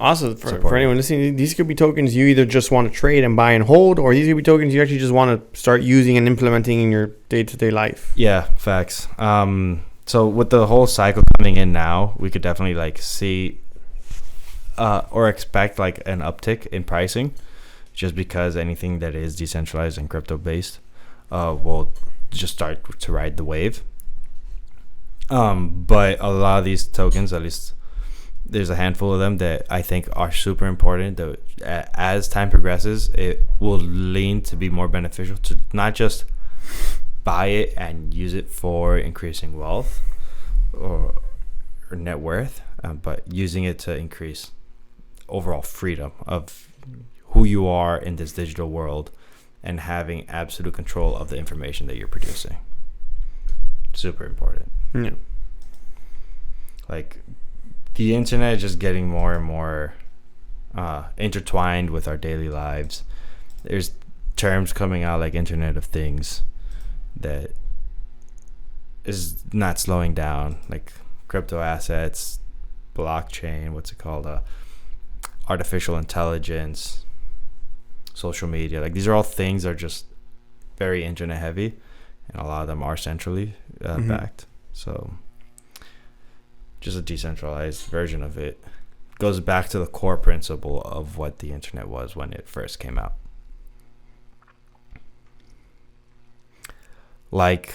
Also, for anyone listening, these could be tokens you either just want to trade and buy and hold, or these could be tokens you actually just want to start using and implementing in your day-to-day life. Yeah, facts. So with the whole cycle coming in now, we could definitely like see or expect like an uptick in pricing, just because anything that is decentralized and crypto-based will just start to ride the wave. But a lot of these tokens, at least there's a handful of them that I think are super important, that as time progresses, it will lean to be more beneficial to not just buy it and use it for increasing wealth or net worth, but using it to increase overall freedom of who you are in this digital world and having absolute control of the information that you're producing. Super important. Yeah. Like the internet is just getting more and more intertwined with our daily lives. There's terms coming out like Internet of Things that is not slowing down, like crypto assets, blockchain, what's it called, artificial intelligence, social media. Like these are all things that are just very internet heavy, and a lot of them are centrally backed. So just a decentralized version of it goes back to the core principle of what the internet was when it first came out. Like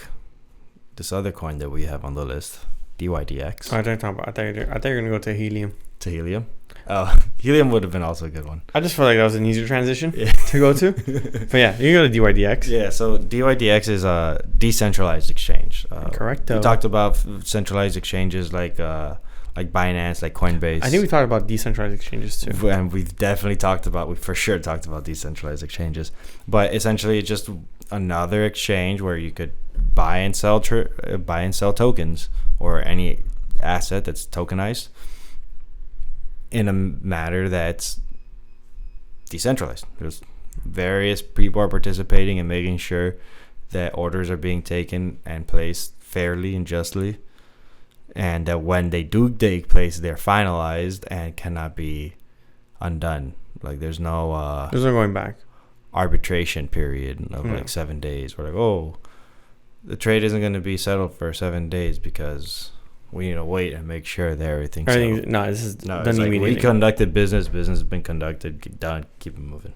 this other coin that we have on the list, DYDX. I thought you were going to go to Helium. To Helium? Oh, Helium would have been also a good one. I just felt like that was an easier transition to go to. But yeah, you can go to DYDX. Yeah, so DYDX is a decentralized exchange. Correct. We talked about centralized exchanges like Binance, like Coinbase. I think we talked about decentralized exchanges too. And we for sure talked about decentralized exchanges. But essentially it's just another exchange where you could buy and sell tokens or any asset that's tokenized in a matter that's decentralized. There's various people are participating and making sure that orders are being taken and placed fairly and justly, and that when they do take place, they're finalized and cannot be undone. Like there's no going back arbitration period of like 7 days. We're like, the trade isn't going to be settled for 7 days because We need to wait and make sure that everything's No, this is no. done It's like immediately. we conducted business. Business has been conducted. Done. Keep it moving.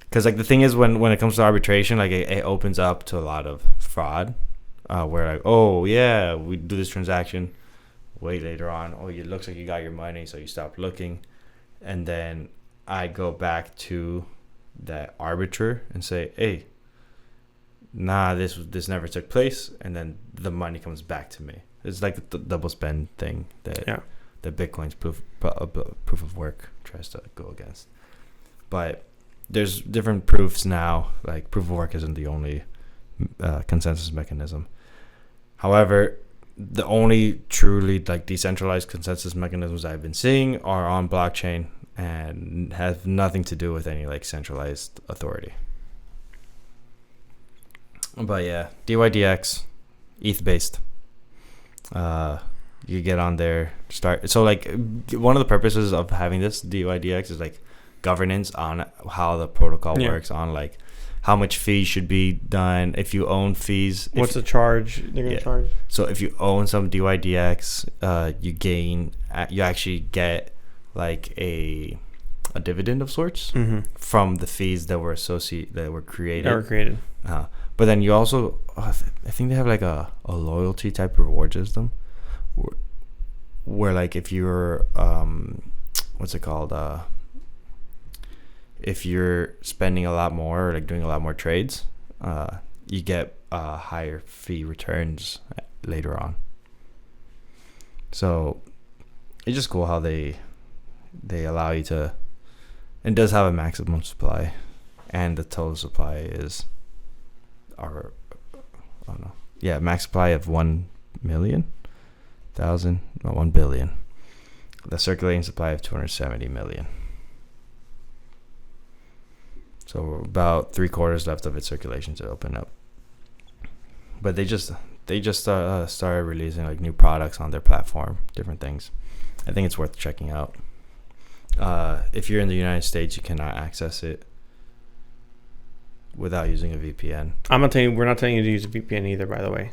Because like the thing is, when it comes to arbitration, like it opens up to a lot of fraud. Where like, oh yeah, we do this transaction. Wait later on. Oh, it looks like you got your money, so you stop looking, and then I go back to that arbiter and say, hey, nah, this never took place, and then the money comes back to me. It's like the double spend thing that Bitcoin's proof of work tries to go against. But there's different proofs now. Like proof of work isn't the only consensus mechanism. However, the only truly like decentralized consensus mechanisms I've been seeing are on blockchain and have nothing to do with any like centralized authority. But yeah, DYDX, ETH based. You get on there, start. So like one of the purposes of having this DYDX is like governance on how the protocol works, on like how much fees should be done. If you own fees, what's the charge they're gonna charge? So if you own some DYDX, you actually get like a dividend of sorts from the fees that were created. But then you also, I think they have like a loyalty type reward system, where like if you're what's it called? If you're spending a lot more, or like doing a lot more trades, you get higher fee returns later on. So it's just cool how they allow you to. It does have a maximum supply, and the total supply is, max supply of 1 billion. The circulating supply of 270 million. So about 3/4 left of its circulation to open up. But they just started releasing like new products on their platform, different things. I think it's worth checking out. If you're in the United States, you cannot access it without using a VPN. We're not telling you to use a VPN either, by the way.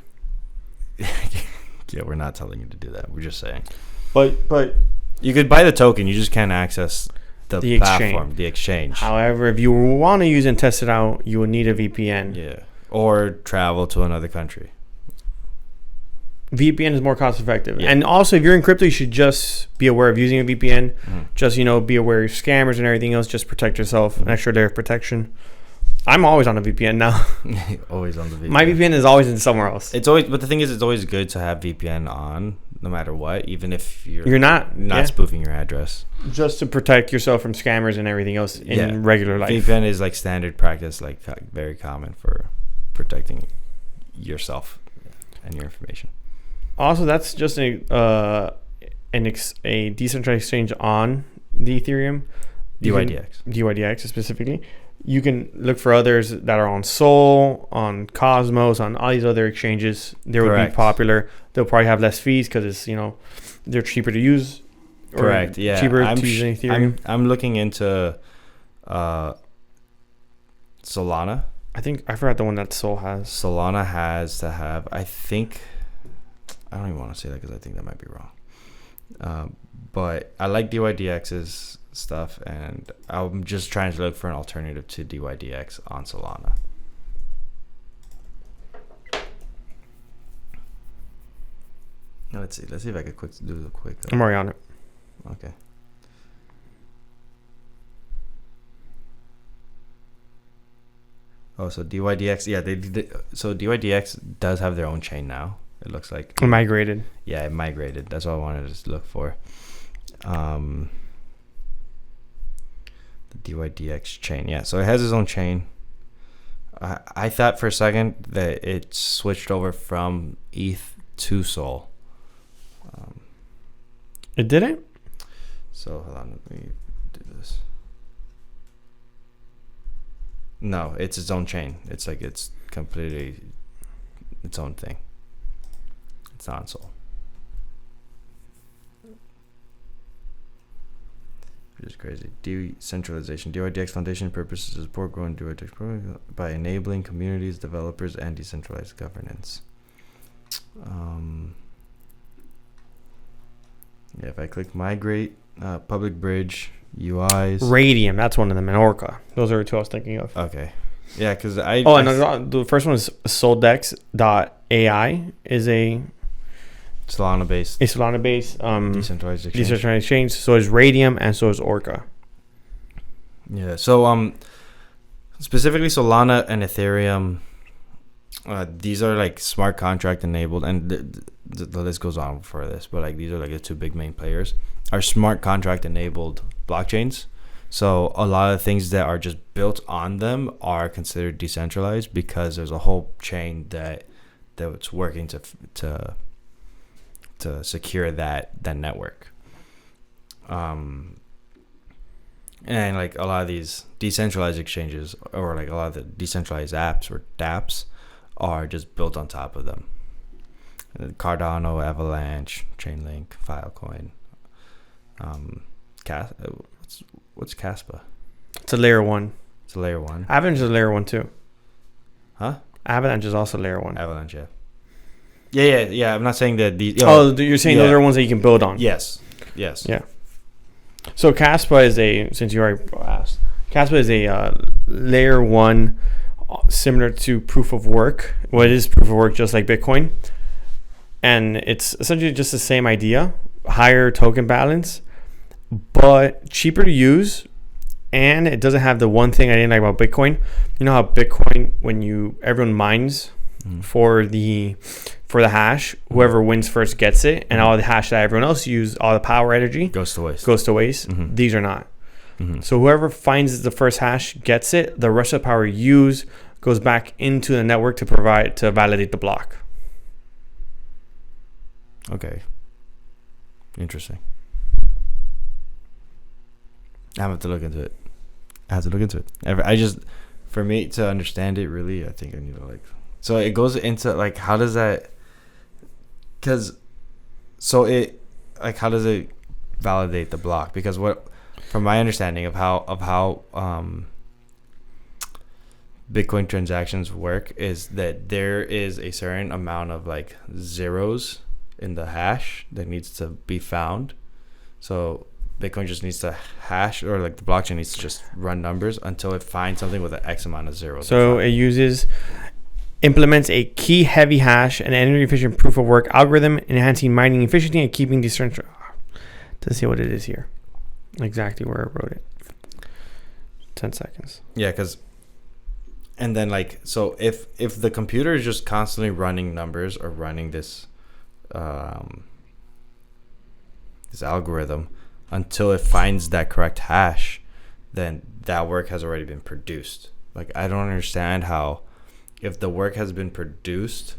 Yeah, we're not telling you to do that. We're just saying. But you could buy the token, you just can't access the platform, the exchange. However, if you want to use and test it out, you will need a VPN. Yeah. Or travel to another country. VPN is more cost effective. Yeah. And also, if you're in crypto, you should just be aware of using a VPN. Just, be aware of scammers and everything else. Just protect yourself. An extra layer of protection. I'm always on a VPN now. Always on the VPN. My VPN is always in somewhere else. But the thing is, it's always good to have VPN on, no matter what, even if you're not spoofing your address. Just to protect yourself from scammers and everything else in regular life. VPN is like standard practice, like very common for protecting yourself and your information. Also, that's just a decentralized exchange on the Ethereum. DYDX specifically. You can look for others that are on Sol, on Cosmos, on all these other exchanges. They would be popular. They'll probably have less fees because it's they're cheaper to use. Correct. Yeah. Cheaper to use than Ethereum. I'm looking into Solana. I forgot the one that Sol has. Solana has to have. I don't even want to say that because I think that might be wrong. But I like DYDX's stuff, and I'm just trying to look for an alternative to DYDX on Solana. Let's see if I could do a quick. I'm already on it. Okay. Oh, so DYDX, yeah, so DYDX does have their own chain now. It looks like it migrated. Yeah, it migrated. That's what I wanted to look for. The DYDX chain. Yeah, so it has its own chain. I thought for a second that it switched over from ETH to Sol. It didn't? So hold on, let me do this. No, it's its own chain. It's like it's completely its own thing. It's not on Sol. Which is crazy. Decentralization. DYDX Foundation purpose is to support growing DYDX program by enabling communities, developers, and decentralized governance. Yeah, if I click migrate, public bridge, UIs. Radium, that's one of them, and Orca. Those are the two I was thinking of. Okay. Yeah, because the first one is Soldex.ai is a Solana-based decentralized decentralized exchange. exchange. So is Radium and so is Orca. Yeah. So specifically Solana and Ethereum, these are like smart contract enabled, and the list goes on for this, but like these are like the two big main players are smart contract enabled blockchains. So a lot of things that are just built on them are considered decentralized because there's a whole chain that's working to secure that network. And like a lot of these decentralized exchanges, or like a lot of the decentralized apps or dApps, are just built on top of them. Cardano, Avalanche, Chainlink, Filecoin, what's Caspa? It's a layer 1. It's a layer 1. Avalanche is a layer 1 too. Huh? Avalanche is also layer 1. Avalanche, yeah. Yeah. I'm not saying that these. You're saying those are ones that you can build on. Yes. Yeah. So Caspa is since you already asked, Caspa is a layer 1, similar to proof of work. Well, it is proof of work, just like Bitcoin, and it's essentially just the same idea: higher token balance, but cheaper to use, and it doesn't have the one thing I didn't like about Bitcoin. You know how Bitcoin, when everyone mines for the hash, whoever wins first gets it, and all the hash that everyone else used, all the power energy goes to waste. Mm-hmm. These are not. Mm-hmm. So whoever finds the first hash gets it. The rest of the power used goes back into the network to validate the block. Okay. Interesting. I have to look into it. For me to understand it, really, I think I need to so it goes into like, how does that, how does it validate the block? Because from my understanding of how Bitcoin transactions work is that there is a certain amount of like zeros in the hash that needs to be found. So Bitcoin just needs to hash, or like the blockchain needs to just run numbers until it finds something with an X amount of zeros. So it implements a key heavy hash and energy efficient proof of work algorithm, enhancing mining efficiency and keeping decentralized. Let's see what it is here. Exactly where I wrote it. 10 seconds. Yeah, and then like, so if the computer is just constantly running numbers or running this this algorithm until it finds that correct hash, then that work has already been produced. Like, I don't understand how, if the work has been produced,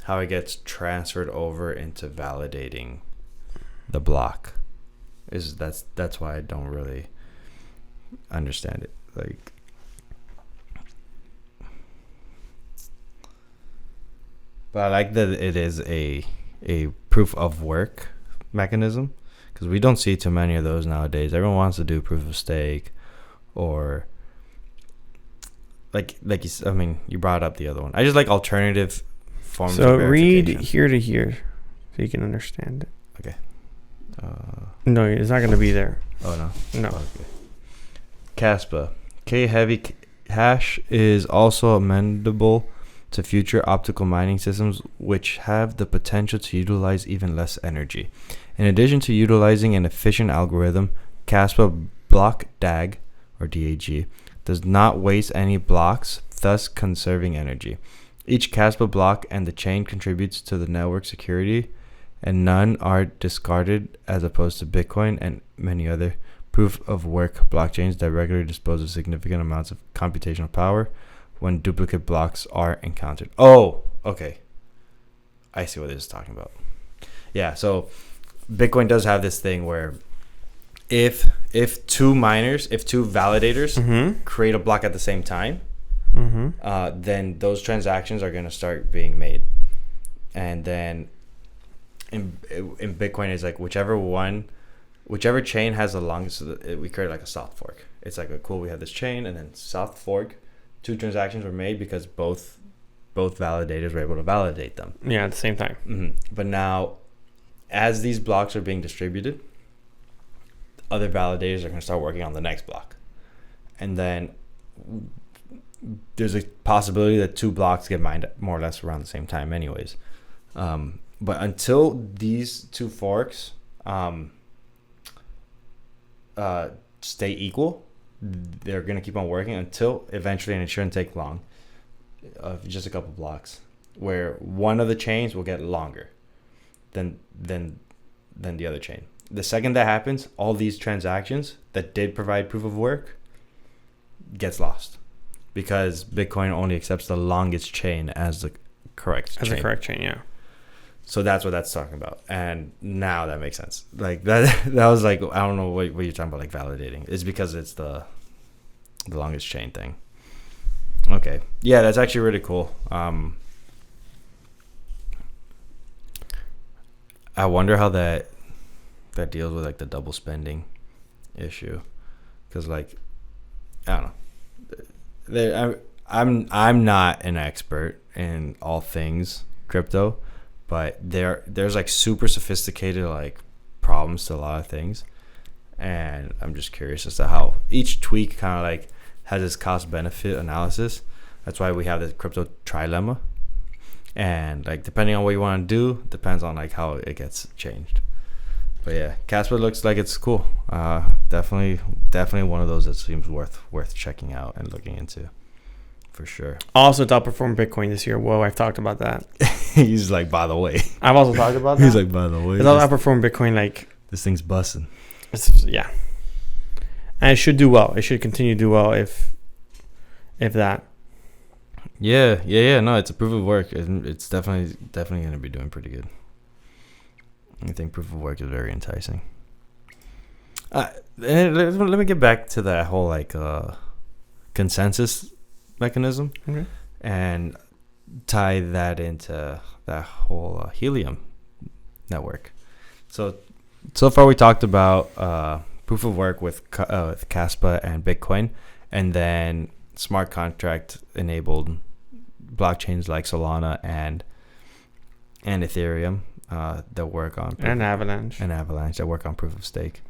how it gets transferred over into validating the block. That's why I don't really understand it. Like, but I like that it is a proof of work mechanism, because we don't see too many of those nowadays. Everyone wants to do proof of stake, or you brought up the other one. I just like alternative forms of verification. So read here to here so you can understand it. Okay. No, it's not going to be there. Oh, no? No. Okay. Caspa. K-heavy hash is also amendable to future optical mining systems, which have the potential to utilize even less energy. In addition to utilizing an efficient algorithm, Caspa block DAG, or DAG, does not waste any blocks, thus conserving energy. Each Caspa block and the chain contributes to the network security, and none are discarded, as opposed to Bitcoin and many other proof-of-work blockchains that regularly dispose of significant amounts of computational power when duplicate blocks are encountered. Oh, okay. I see what this is talking about. Yeah, so Bitcoin does have this thing where if two validators create a block at the same time, then those transactions are going to start being made. And then in Bitcoin, it's like whichever chain has the longest, we create like a soft fork. It's like, cool, we have this chain, and then soft fork, 2 transactions were made because both validators were able to validate them. Yeah, at the same time. But now as these blocks are being distributed, other validators are going to start working on the next block. And then there's a possibility that 2 blocks get mined more or less around the same time anyways. But until these 2 forks stay equal, they're going to keep on working until eventually, and it shouldn't take long, just a couple blocks, where one of the chains will get longer than the other chain. The second that happens, all these transactions that did provide proof of work gets lost, because Bitcoin only accepts the longest chain as the correct chain. As the correct chain, yeah. So that's what that's talking about. And now that makes sense. Like that was like, I don't know what you're talking about, like validating. It's because it's the longest chain thing. Okay. Yeah, that's actually really cool. I wonder how that deals with like the double spending issue. Because like, I don't know. I'm not an expert in all things crypto, but there's like super sophisticated like problems to a lot of things, and I'm just curious as to how each tweak kind of like has its cost benefit analysis. That's why we have the crypto trilemma, and like depending on what you want to do depends on like how it gets changed. But yeah, Casper looks like it's cool. Definitely one of those that seems worth checking out and looking into. For sure. Also, it's outperformed Bitcoin this year. Whoa, I've talked about that. He's like, by the way. I've also talked about that. He's like, by the way. It's also outperformed Bitcoin. Like, this thing's busting. Yeah. And it should do well. It should continue to do well if that. Yeah. No, it's a proof of work. It's definitely going to be doing pretty good. I think proof of work is very enticing. Let me get back to that whole like consensus mechanism, okay, and tie that into that whole Helium network. So far we talked about proof of work with Caspa and Bitcoin, and then smart contract enabled blockchains like Solana and Ethereum that work on and Avalanche that work on proof of stake.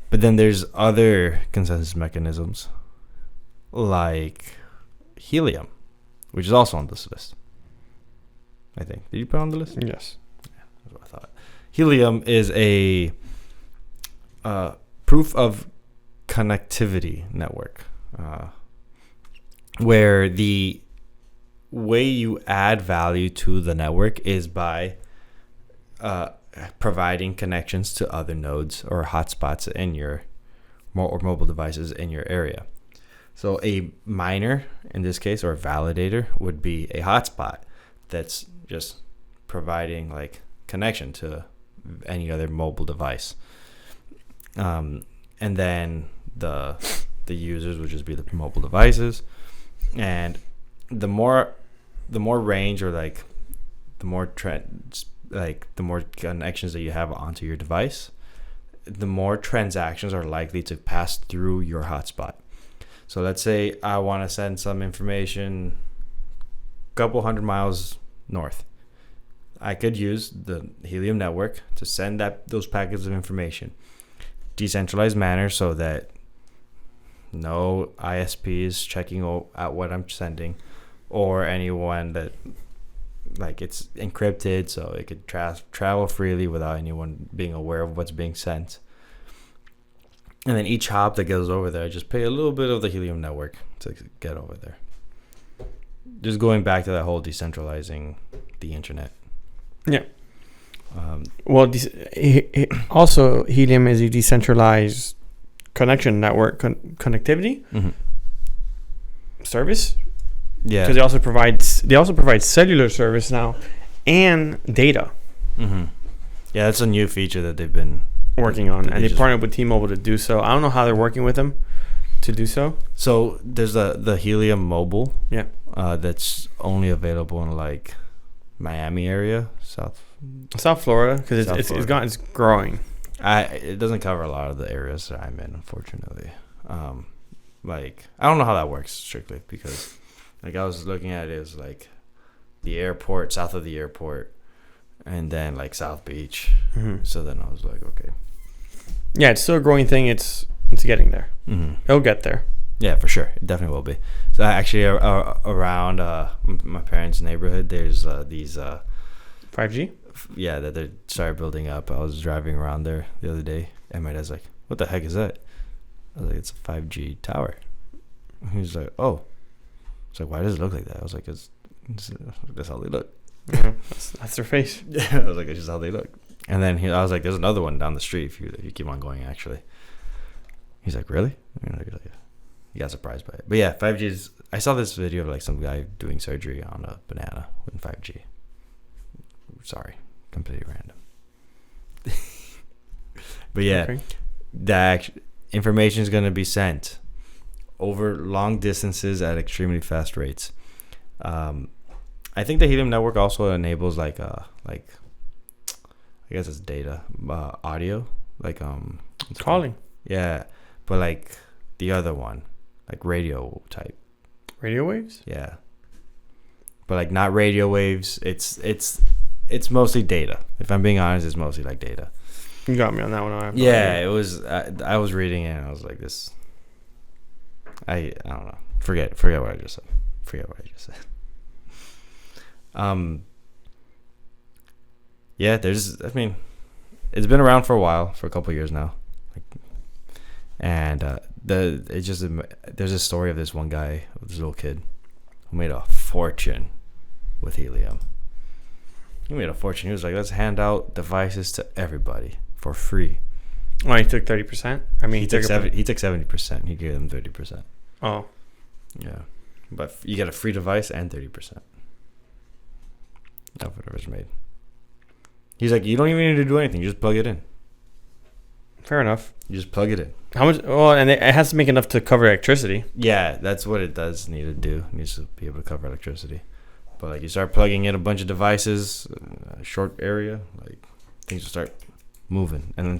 But then there's other consensus mechanisms like Helium, which is also on this list. I think. Did you put it on the list? Yes. Yeah, that's what I thought. Helium is a proof of connectivity network, where the way you add value to the network is by providing connections to other nodes or hotspots in your mobile devices in your area. So a miner in this case, or a validator, would be a hotspot that's just providing like connection to any other mobile device. And then the users would just be the mobile devices, and the more range, or like the more the more connections that you have onto your device, the more transactions are likely to pass through your hotspot. So let's say I want to send some information a couple 100 miles north. I could use the Helium network to send those packets of information, decentralized manner, so that no ISP is checking out what I'm sending, or anyone that, like, it's encrypted so it could travel freely without anyone being aware of what's being sent. And then each hop that goes over there, I just pay a little bit of the Helium network to get over there. Just going back to that whole decentralizing the internet. Yeah. Also, Helium is a decentralized connection network connectivity service. Yeah. Because they also provide cellular service now and data. Mm-hmm. Yeah, that's a new feature that they've been working on, and they partnered with T-Mobile to do so. I don't know how they're working with them to do so. So there's the Helium Mobile. Yeah. That's only available in like Miami area, South Florida, because it's growing. It doesn't cover a lot of the areas that I'm in, unfortunately. Like, I don't know how that works strictly, because like I was looking at it as like the airport, south of the airport, and then like South Beach. Mm-hmm. So then I was like, okay. Yeah, it's still a growing thing. It's getting there. Mm-hmm. It'll get there. Yeah, for sure. It definitely will be. So actually, around my parents' neighborhood, there's these 5G? Yeah, that they started building up. I was driving around there the other day, and my dad's like, "What the heck is that?" I was like, "It's a 5G tower." And he's like, "Oh." It's like, "Why does it look like that?" I was like, "It's that's how they look." Yeah, that's their face. Yeah, I was like, "It's just how they look." And then I was like, "There's another one down the street if you keep on going." Actually, he's like, "Really?" He got surprised by it. But yeah, 5G is. I saw this video of like some guy doing surgery on a banana with 5G. Sorry, completely random. But yeah, Okay. that information is going to be sent over long distances at extremely fast rates. I think the helium network also enables like I guess it's data, audio, like It's calling. Yeah, but like the other one, like radio type. Radio waves? Yeah, but like not radio waves. It's mostly data. If I'm being honest, it's mostly like data. You got me on that one. Yeah, it was. I was reading it and I was like, this. I don't know. Forget what I just said. Yeah, I mean, it's been around for a while, for a couple of years now, and there's a story of this one guy, this little kid, who made a fortune with helium. He made a fortune. He was like, let's hand out devices to everybody for free. Oh, he took 30%. I mean, He took 70%. He gave them 30%. Oh, Yeah, but you get a free device and 30%. Of whatever's made. He's like, you don't even need to do anything. You just plug it in. fair enough. You just plug it in. How much? Well, and it has to make enough to cover electricity. Yeah, that's what it does need to do. It needs to be able to cover electricity. But like you start plugging in a bunch of devices, a short area, like things will start moving. And then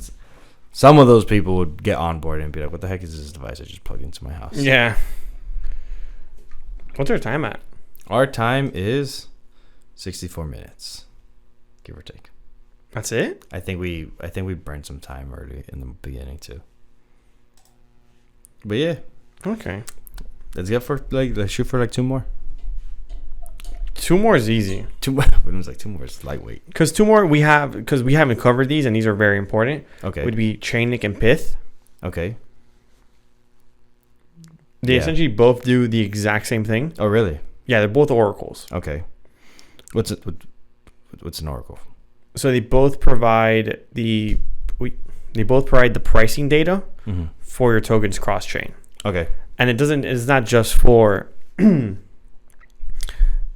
some of those people would get on board and be like, what the heck is this device I just plugged into my house? Yeah. What's our time at? Our time is 64 minutes, give or take. That's it? I think we burned some time early in the beginning too. But yeah, Okay. let's shoot for like two more. Two more is easy. Two more. When it was like two more, it's lightweight. Because two more we haven't covered these, and these are very important. Okay. Would be Chainlink and Pith. Okay. They Yeah. essentially both do the exact same thing. Oh really? Yeah, they're both oracles. Okay. What's an oracle? So they both provide the pricing data Mm-hmm. for your tokens cross chain. Okay. And it's not just for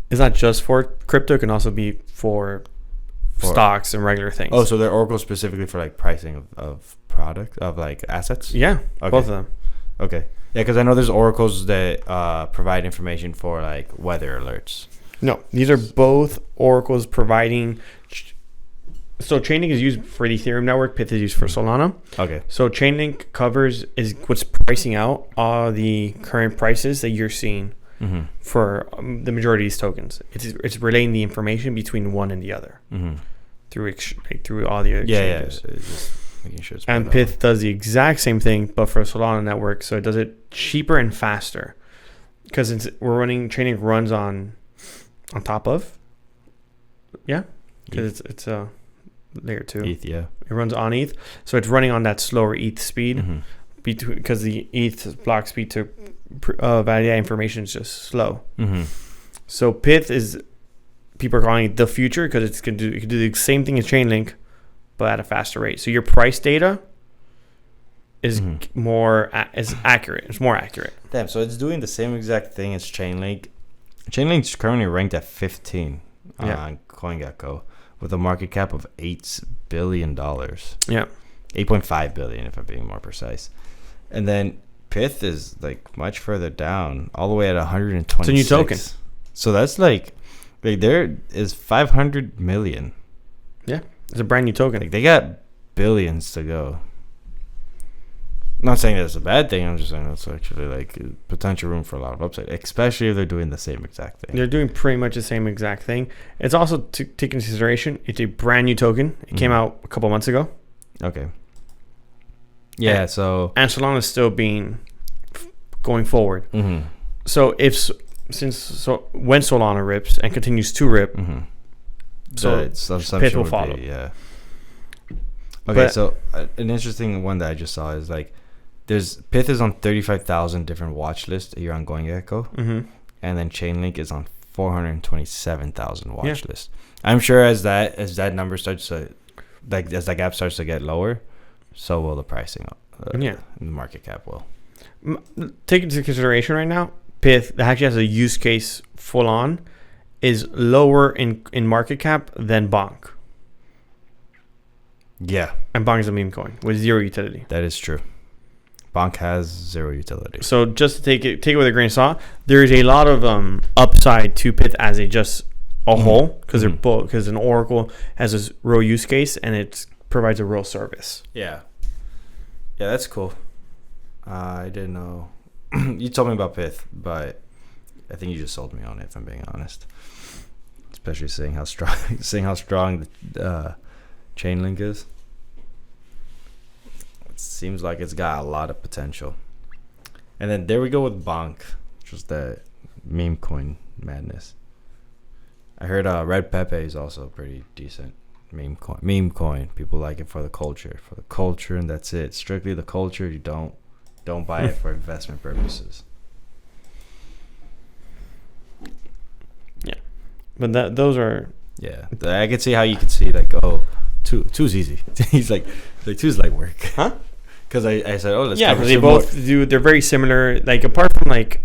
it's not just for crypto, it can also be for stocks and regular things. Oh, so they're oracles specifically for like pricing of product of like assets? Yeah, Okay. both of them. Okay. Yeah, because I know there's oracles that provide information for like weather alerts. No, these are both oracles providing. So Chainlink is used for the Ethereum network. Pith is used for Solana. Okay. So Chainlink is what's pricing out all the current prices that you're seeing Mm-hmm. for the majority of these tokens. It's relaying the information between one and the other Mm-hmm. through all the exchanges. Yeah. It's just making sure it's And spread out. Pith does the exact same thing, but for Solana network. So it does it cheaper and faster because Chainlink runs on top of. Yeah, because it's a layer 2. ETH, yeah. It runs on ETH, so it's running on that slower ETH speed Mm-hmm. because the ETH block speed to validate information is just slow. Mm-hmm. So Pith is people are calling it the future because it can do the same thing as Chainlink, but at a faster rate. So your price data is is accurate. It's more accurate. Damn, so it's doing the same exact thing as Chainlink. Chainlink's currently ranked at 15 on CoinGecko with a market cap of $8 billion. Yeah. 8.5 billion if I'm being more precise. And then Pith is like much further down, all the way at 126. It's a new token. So that's like there is 500 million. Yeah. It's a brand new token. Like they got billions to go. not saying that's a bad thing. I'm just saying that's actually like potential room for a lot of upside, especially if they're doing the same exact thing. They're doing pretty much the same exact thing. It's also to take into consideration, it's a brand new token. It came out a couple months ago. Okay. Yeah, and Solana is still going forward. Mm-hmm. So when Solana rips and continues to rip, so Pith will follow. Yeah. Okay, so an interesting one that I just saw is like, Pith is on 35,000 different watch lists here on GoingGecko, and then Chainlink is on 427,000 watch lists. I'm sure as that number starts to, like, as that gap starts to get lower, so will the pricing. The market cap will. Take into consideration right now, Pith that actually has a use case full on is lower in market cap than Bonk. Yeah. And Bonk is a meme coin with zero utility. That is true. Bonk has zero utility. So just to take it with a grain of salt, there is a lot of upside to Pith as a whole, because they're both, because an Oracle has this real use case and it provides a real service. Yeah. Yeah, that's cool. I didn't know. You told me about Pith, but I think you just sold me on it, if I'm being honest. Especially seeing how strong the Chainlink is. It seems like it's got a lot of potential. And then there we go with Bonk, which was the meme coin madness. I heard Red Pepe is also pretty decent meme coin. People like it for the culture, and that's it. Strictly the culture. You don't buy it for investment purposes. Yeah, but those are. Yeah, I could see how you could see like, oh, two's easy. He's like two's like work, huh? Because I said, oh, let's. Yeah, because they both do. They're very similar. Like, apart from like,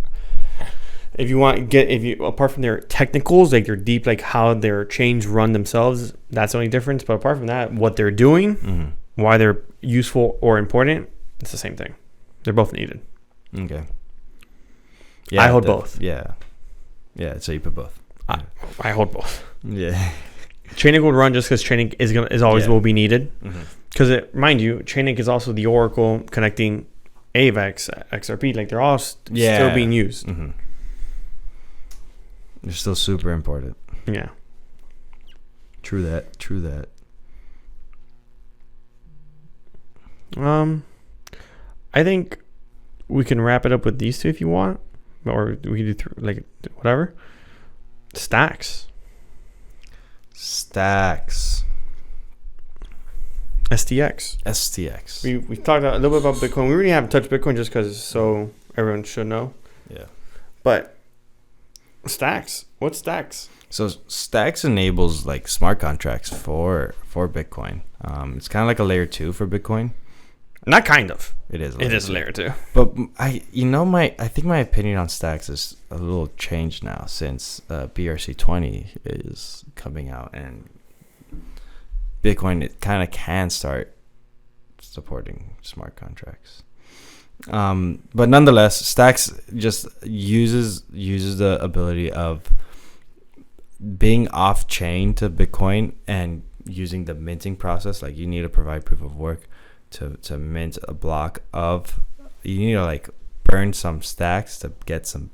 apart from their technicals, like their deep, like how their chains run themselves, that's the only difference. But apart from that, what they're doing, why they're useful or important, it's the same thing. They're both needed. Okay. Yeah, I hold both. Yeah. Yeah. So you put both. I hold both. Yeah. Chainlink will run just because Chainlink is always will be needed. Because mind you, Chainlink is also the Oracle connecting Avax, XRP. Like, they're all still being used. They're still super important. Yeah. True that. I think we can wrap it up with these two if you want, or we can do whatever. Stacks. STX. We talked a little bit about Bitcoin. We really haven't touched Bitcoin just because so everyone should know. Yeah. But Stacks. What's Stacks? So Stacks enables like smart contracts for Bitcoin. It's kind of like a layer 2 for Bitcoin. Not kind of. It is. It is a layer 2. But I think my opinion on Stacks is a little changed now since BRC20 is coming out and Bitcoin, it kind of can start supporting smart contracts. But nonetheless, Stacks just uses the ability of being off chain to Bitcoin and using the minting process. Like, you need to provide proof of work to mint a block of. You need to like burn some Stacks to get some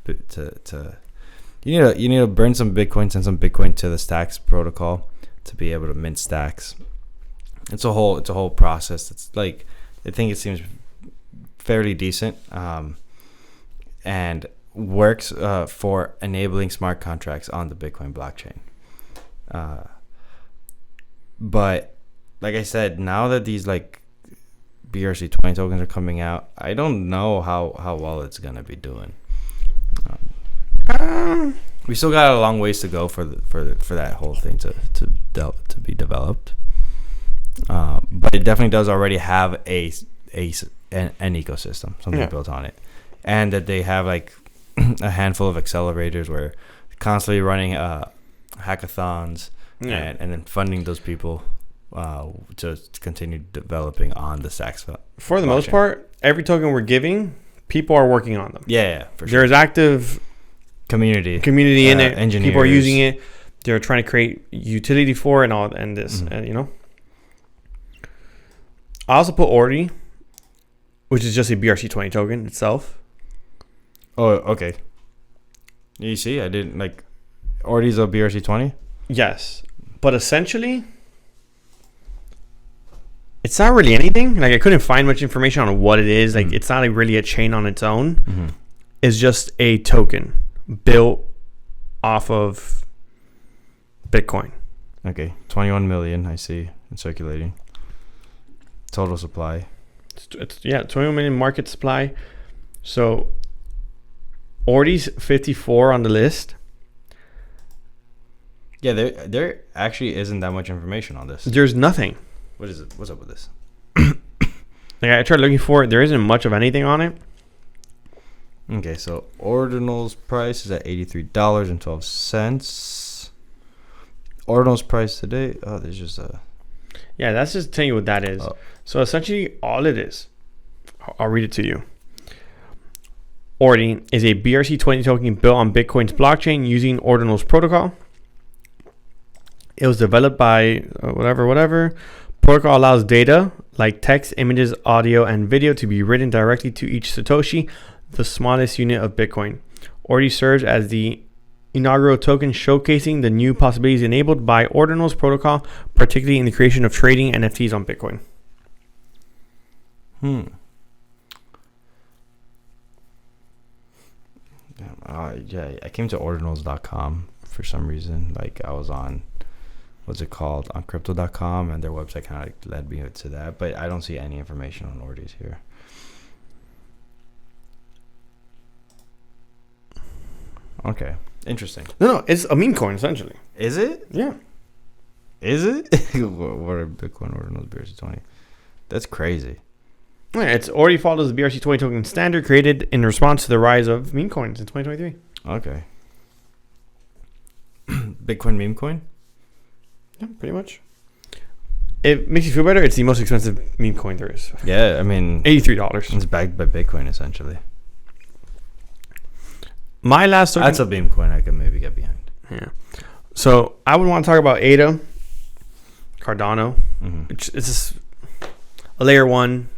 you need to burn some Bitcoin, send some Bitcoin to the Stacks protocol to be able to mint Stacks. It's a whole process. It's like, I think it seems fairly decent, and works for enabling smart contracts on the Bitcoin blockchain. But like I said, now that these like BRC20 tokens are coming out, I don't know how well it's gonna be doing. We still got a long ways to go for that whole thing to be developed. But it definitely does already have an ecosystem, something built on it, and that they have like a handful of accelerators where constantly running hackathons and then funding those people to continue developing on the Stacks. For the most part, every token we're giving, people are working on them. Yeah, for sure. There's active community in it. Engineers. People are using it. They're trying to create utility for it and this, and you know. I also put Ordi which is just a BRC20 token itself. Oh, okay. You see, I didn't like Orti's a BRC20. Yes, but essentially, it's not really anything. Like I couldn't find much information on what it is. Like it's not really a chain on its own. Mm-hmm. It's just a token built off of Bitcoin. Okay, 21 million. I see in circulating. Total supply. It's 21 million market supply. So Orti's 54 on the list. Yeah, there actually isn't that much information on this. There's nothing. What is it? What's up with this? Like I tried looking for it. There isn't much of anything on it. Okay, so Ordinal's price is at $83.12. Ordinal's price today. Oh, there's just a. Yeah, that's just telling you what that is. Oh. So essentially, all it is, I'll read it to you. Ordi is a BRC20 token built on Bitcoin's blockchain using Ordinal's protocol. It was developed by whatever. Protocol allows data like text, images, audio, and video to be written directly to each Satoshi, the smallest unit of Bitcoin. Ordi serves as the inaugural token showcasing the new possibilities enabled by Ordinal's protocol, particularly in the creation of trading NFTs on Bitcoin. Yeah, I came to ordinals.com for some reason. Like I was on, what's it called, on crypto.com, and their website kind of like led me to that. But I don't see any information on Orti's here. Okay, interesting. No, it's a meme coin essentially. Is it? Yeah. Is it? What are Bitcoin Ordinals BRC20? That's crazy. Yeah, it's already follows the BRC20 token standard created in response to the rise of meme coins in 2023. Okay. Bitcoin meme coin? Yeah, pretty much. It makes you feel better. It's the most expensive meme coin there is. Yeah, I mean, $83. it's backed by Bitcoin essentially. My last token. That's a meme coin I could maybe get behind. Yeah. So I would want to talk about ADA, Cardano. Mm-hmm. It's just a layer one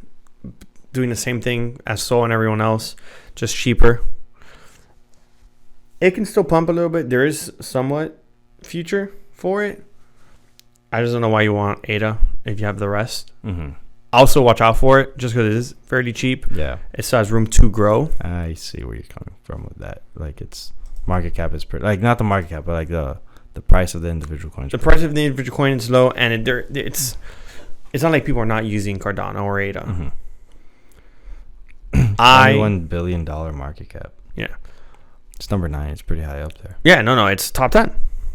doing the same thing as Sol and everyone else, just cheaper. It can still pump a little bit. There is somewhat future for it. I just don't know why you want ADA if you have the rest. Mm-hmm. Also, watch out for it just because it is fairly cheap. Yeah. It still has room to grow. I see where you're coming from with that. Like its market cap is pretty, like not the market cap, but like the price of the individual coins. The price of the individual coin is low, and it's not like people are not using Cardano or ADA. Mm-hmm. $21 billion market cap. Yeah. It's number 9. It's pretty high up there. Yeah, no, it's top 10.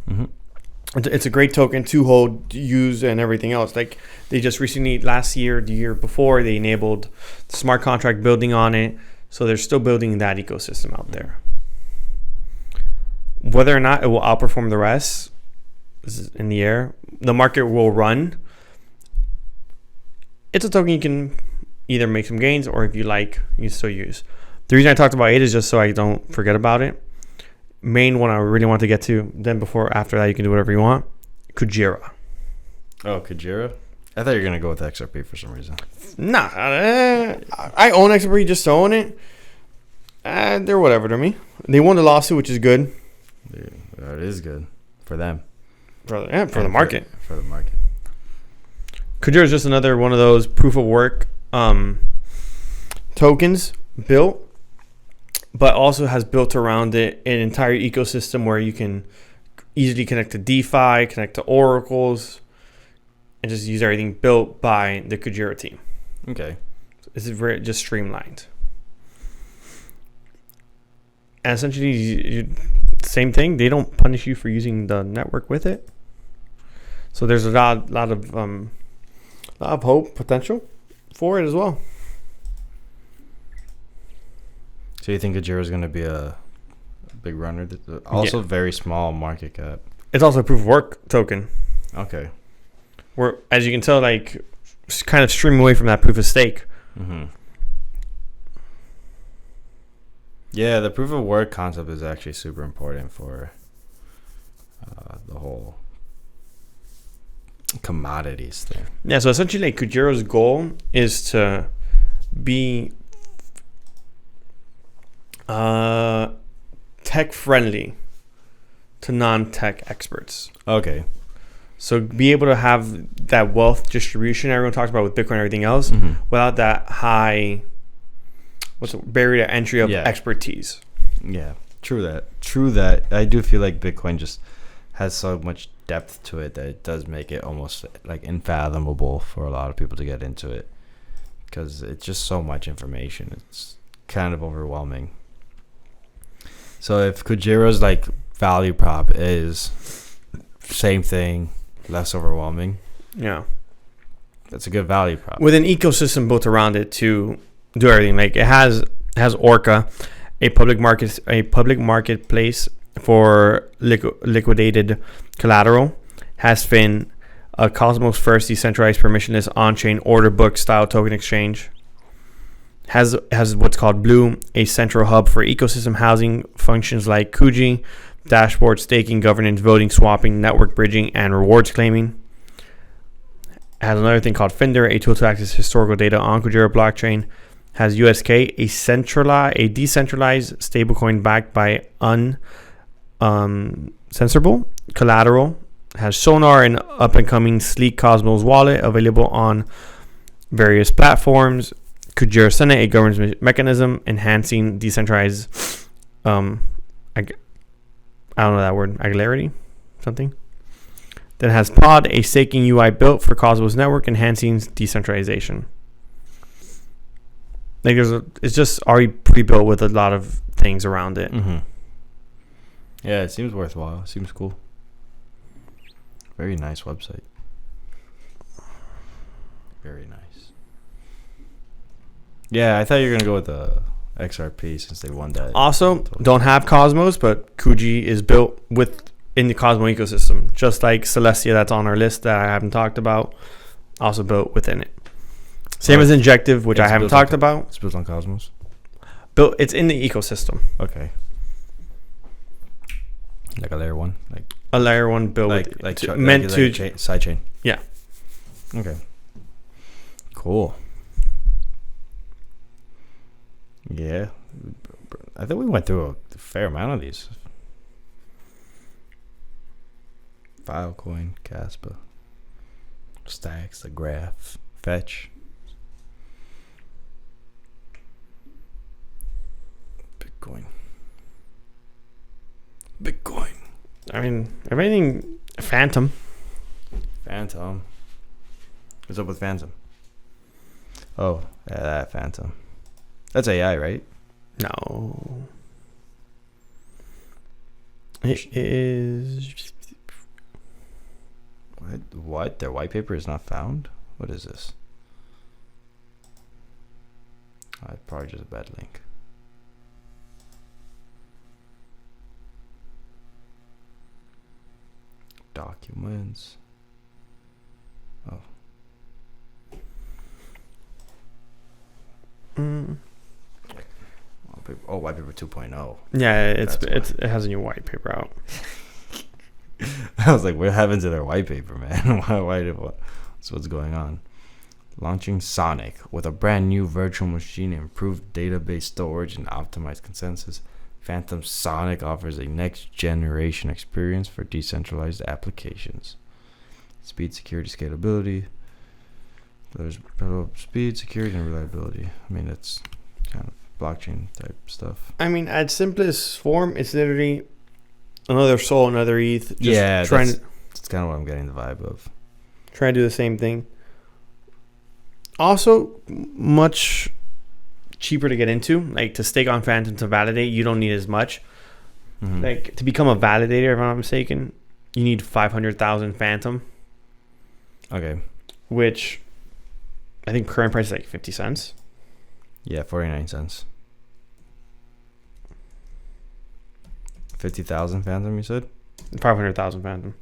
Mm-hmm. It's a great token to hold, use, and everything else. Like they just recently, last year, the year before, they enabled smart contract building on it. So they're still building that ecosystem out there. Whether or not it will outperform the rest is in the air. The market will run. It's a token you can either make some gains, or if you like, you still use. The reason I talked about it is just so I don't forget about it. Main one I really want to get to. Then after that, you can do whatever you want. Kujira. Oh, Kujira? I thought you were going to go with XRP for some reason. Nah. I own XRP just to own it. They're whatever to me. They won the lawsuit, which is good. Dude, it is good for them. For the market. For the market. Kujira is just another one of those proof of work tokens built, but also has built around it an entire ecosystem where you can easily connect to DeFi, connect to oracles, and just use everything built by the Kujira team. Okay. This is very just streamlined. And essentially, same thing. They don't punish you for using the network with it. So there's a lot of hope, potential for it as well. So you think Kujira is going to be a big runner? Also, very small market cap. It's also a proof of work token. Okay. Where, as you can tell, like kind of stream away from that proof of stake. Mm-hmm. Yeah, the proof of work concept is actually super important for the whole commodities thing. Yeah, so essentially, like Kujira's goal is to be tech friendly to non-tech experts. Okay. So be able to have that wealth distribution everyone talks about with Bitcoin and everything else without that high barrier to entry of expertise. Yeah, true that. I do feel like Bitcoin just has so much depth to it that it does make it almost like unfathomable for a lot of people to get into it, because it's just so much information. It's kind of overwhelming. So if Kujiro's like value prop is same thing, less overwhelming, that's a good value prop with an ecosystem built around it to do everything. Like it has Orca, a public marketplace for liquidated collateral, has Fin, a Cosmos first decentralized permissionless on-chain order book style token exchange, has what's called Blue, a central hub for ecosystem housing functions like Kuji, dashboard, staking, governance, voting, swapping, network bridging, and rewards claiming. Has another thing called Finder, a tool to access historical data on Kujira blockchain. Has USK, a decentralized stablecoin backed by censorable collateral. Has Sonar, an up-and-coming sleek Cosmos wallet available on various platforms. Kujira Senate, a governance mechanism enhancing decentralized, I don't know that word, regularity, something. Then has Pod, a staking UI built for Cosmos network, enhancing decentralization. Like it's just already pre-built with a lot of things around it. Yeah, it seems worthwhile. It seems cool. Very nice website. Very nice. Yeah, I thought you were gonna go with the XRP since they won that. Also, don't have Cosmos, but Kuji is built in the Cosmos ecosystem, just like Celestia that's on our list that I haven't talked about, also built within it. Same as Injective, which I haven't talked about. It's built on Cosmos. It's in the ecosystem. Okay. Like a layer one, like a layer one build, meant to sidechain. Yeah. Okay. Cool. Yeah, I think we went through a fair amount of these. Filecoin, Caspa, Stacks, the Graph, Fetch, Bitcoin. I mean, everything. Phantom. What's up with Phantom? Oh, yeah, that Phantom. That's AI, right? No. It is. What? Their white paper is not found? What is this? It's probably just a bad link. Documents. Oh. White paper 2.0. Yeah, it has a new white paper out. I was like, what happened to their white paper, man? What's going on? Launching Sonic with a brand new virtual machine, improved database storage, and optimized consensus. Phantom Sonic offers a next generation experience for decentralized applications. Speed, security, scalability. There's speed, security, and reliability. I mean, it's kind of blockchain type stuff. I mean, at simplest form, it's literally another Sol, another ETH. That's kind of what I'm getting the vibe of. Trying to do the same thing. Also, much cheaper to get into. Like, to stake on Phantom to validate, you don't need as much. Like, to become a validator, if I'm not mistaken, you need 500,000 Phantom. Okay. Which I think current price is like 50 cents. Yeah, 49 cents. 50,000 Phantom, you said? 500,000 Phantom.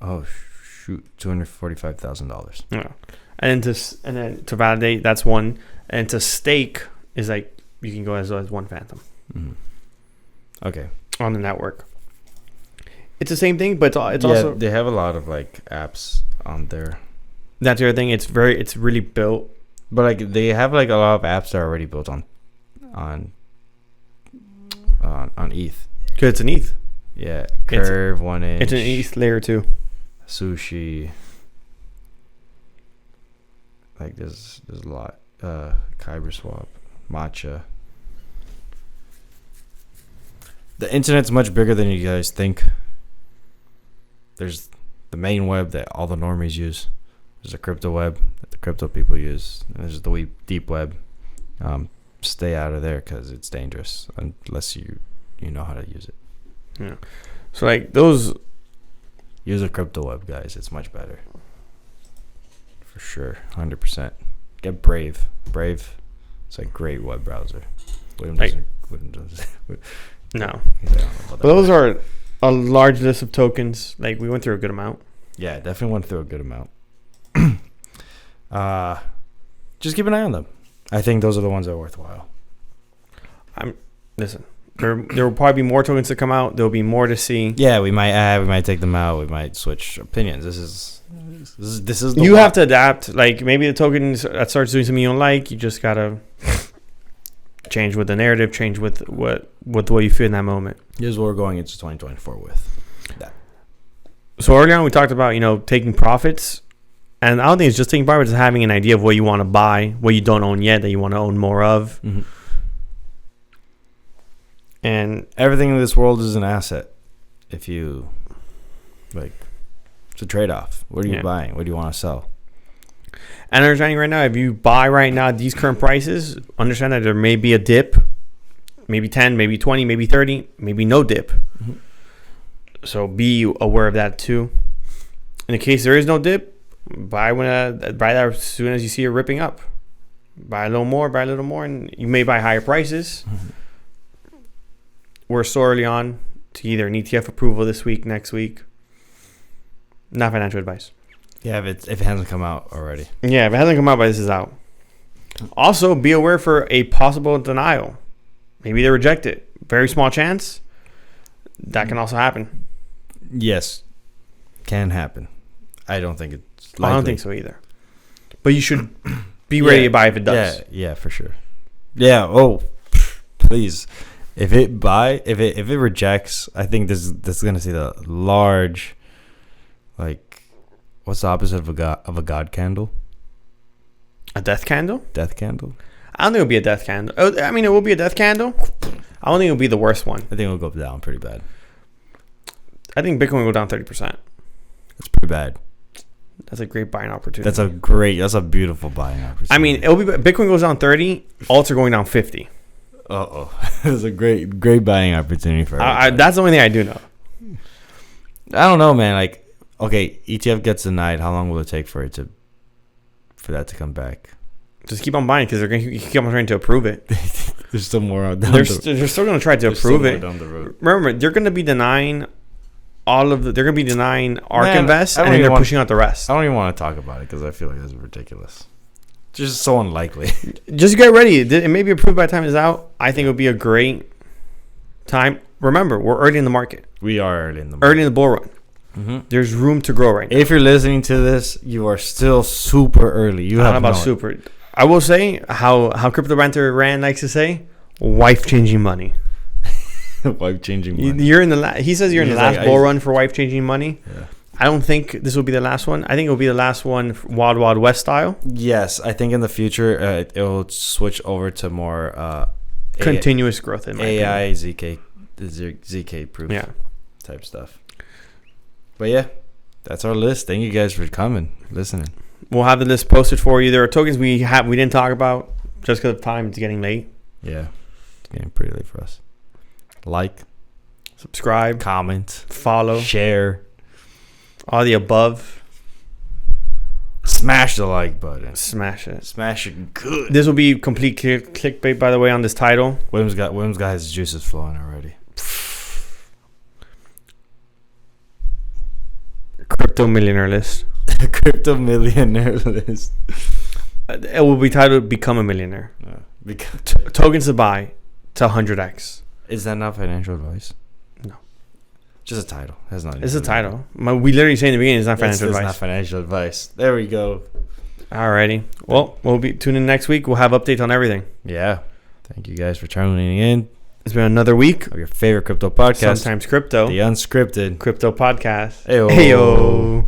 Oh, shoot. $245,000. Yeah. And then to validate, that's one. And to stake is like, you can go as low as one Phantom. Okay. On the network. It's the same thing, but it's also... they have a lot of like apps on there. That's the other thing. It's really built But like they have like a lot of apps that are already built on ETH. Because it's an ETH. Yeah, Curve, 1inch. It's an ETH layer 2. Sushi. Like there's a lot. Kyber Swap, Matcha. The internet's much bigger than you guys think. There's the main web that all the normies use. There's the crypto web that the crypto people use. And there's the deep web. Stay out of there because it's dangerous unless you know how to use it. Yeah. So like those. Use a crypto web, guys. It's much better. For sure, 100%. Get Brave. Brave. It's a great web browser. William doesn't. No. But those are a large list of tokens. Like we went through a good amount. Yeah, definitely went through a good amount. Just keep an eye on them. I think those are the ones that are worthwhile. Listen. There will probably be more tokens to come out. There'll be more to see. Yeah, we might add. We might take them out. We might switch opinions. This is. You have to adapt. Like maybe the token that starts doing something you don't like. You just gotta change with the narrative. Change with what the way you feel in that moment. Here's what we're going into 2024 with. That. So earlier on we talked about taking profits, and I don't think it's just taking profits. It's having an idea of what you want to buy, what you don't own yet that you want to own more of. Mm-hmm. And everything in this world is an asset. If you it's a trade-off. What are you buying? What do you want to sell? And understanding right now, if you buy right now at these current prices, understand that there may be a dip, maybe 10, maybe 20, maybe 30, maybe no dip. Mm-hmm. So be aware of that too. In the case there is no dip, buy that as soon as you see it ripping up. Buy a little more, and you may buy higher prices. Mm-hmm. We're so early on to either an ETF approval this week, next week. Not financial advice. Yeah, if it hasn't come out already. Yeah, if it hasn't come out, but this is out. Also, be aware for a possible denial. Maybe they reject it. Very small chance. That can also happen. Yes, can happen. I don't think it's likely. I don't think so either. But you should be ready to buy if it does. Yeah, for sure. Yeah. Oh, please. If it rejects, I think this is gonna see the large, what's the opposite of a god candle? A death candle? Death candle. I don't think it'll be a death candle. I mean, it will be a death candle. I don't think it'll be the worst one. I think it'll go down pretty bad. I think Bitcoin will go down 30%. That's pretty bad. That's a great buying opportunity. That's a beautiful buying opportunity. I mean, Bitcoin goes down 30, alts are going down 50. It's a great buying opportunity for everybody. That's the only thing I do know. I don't know, man. Okay, ETF gets denied. How long will it take for that to come back? Just keep on buying because they're going to keep on trying to approve it. There's still more. They're still going to try to approve it. Down the road. Remember, they're going to be denying they're going to be denying ARK Invest, and then they're pushing out the rest. I don't even want to talk about it because I feel like that's ridiculous. Just so unlikely. Just get ready. It may be approved by the time it's out. I think it'll be a great time. Remember, we're early in the market. We are early in the market. Early in the bull run. Mm-hmm. There's room to grow right now. If you're listening to this, you are still super early. You have about super. I will say how Crypto Banter Rand likes to say, wife changing money. Wife changing money. He says you're in the last bull run for wife changing money. Yeah. I don't think this will be the last one. I think it'll be the last one Wild Wild West style. Yes, I think in the future it will switch over to more continuous growth in my AI opinion. ZK proof type stuff. But yeah, that's our list. Thank you guys for coming, listening. We'll have the list posted for you. There are tokens we didn't talk about just because of time. It's getting late. Yeah, it's getting pretty late for us. Like, subscribe, comment, follow, share. All the above. Smash the like button. Smash it. Smash it good. This will be complete clickbait, by the way, on this title. William's got his juices flowing already. Crypto millionaire list. Crypto millionaire list. It will be titled "Become a Millionaire." Tokens to buy to 100x. Is that not financial advice? No. Just a title. That's not. It's a title. We literally say in the beginning it's not financial advice. It's not financial advice. There we go. Alrighty. Well, we'll be tuning in next week. We'll have updates on everything. Yeah. Thank you guys for tuning in. It's been another week of your favorite crypto podcast. Sometimes crypto. The Unscripted Crypto Podcast. Ayo. Ayo.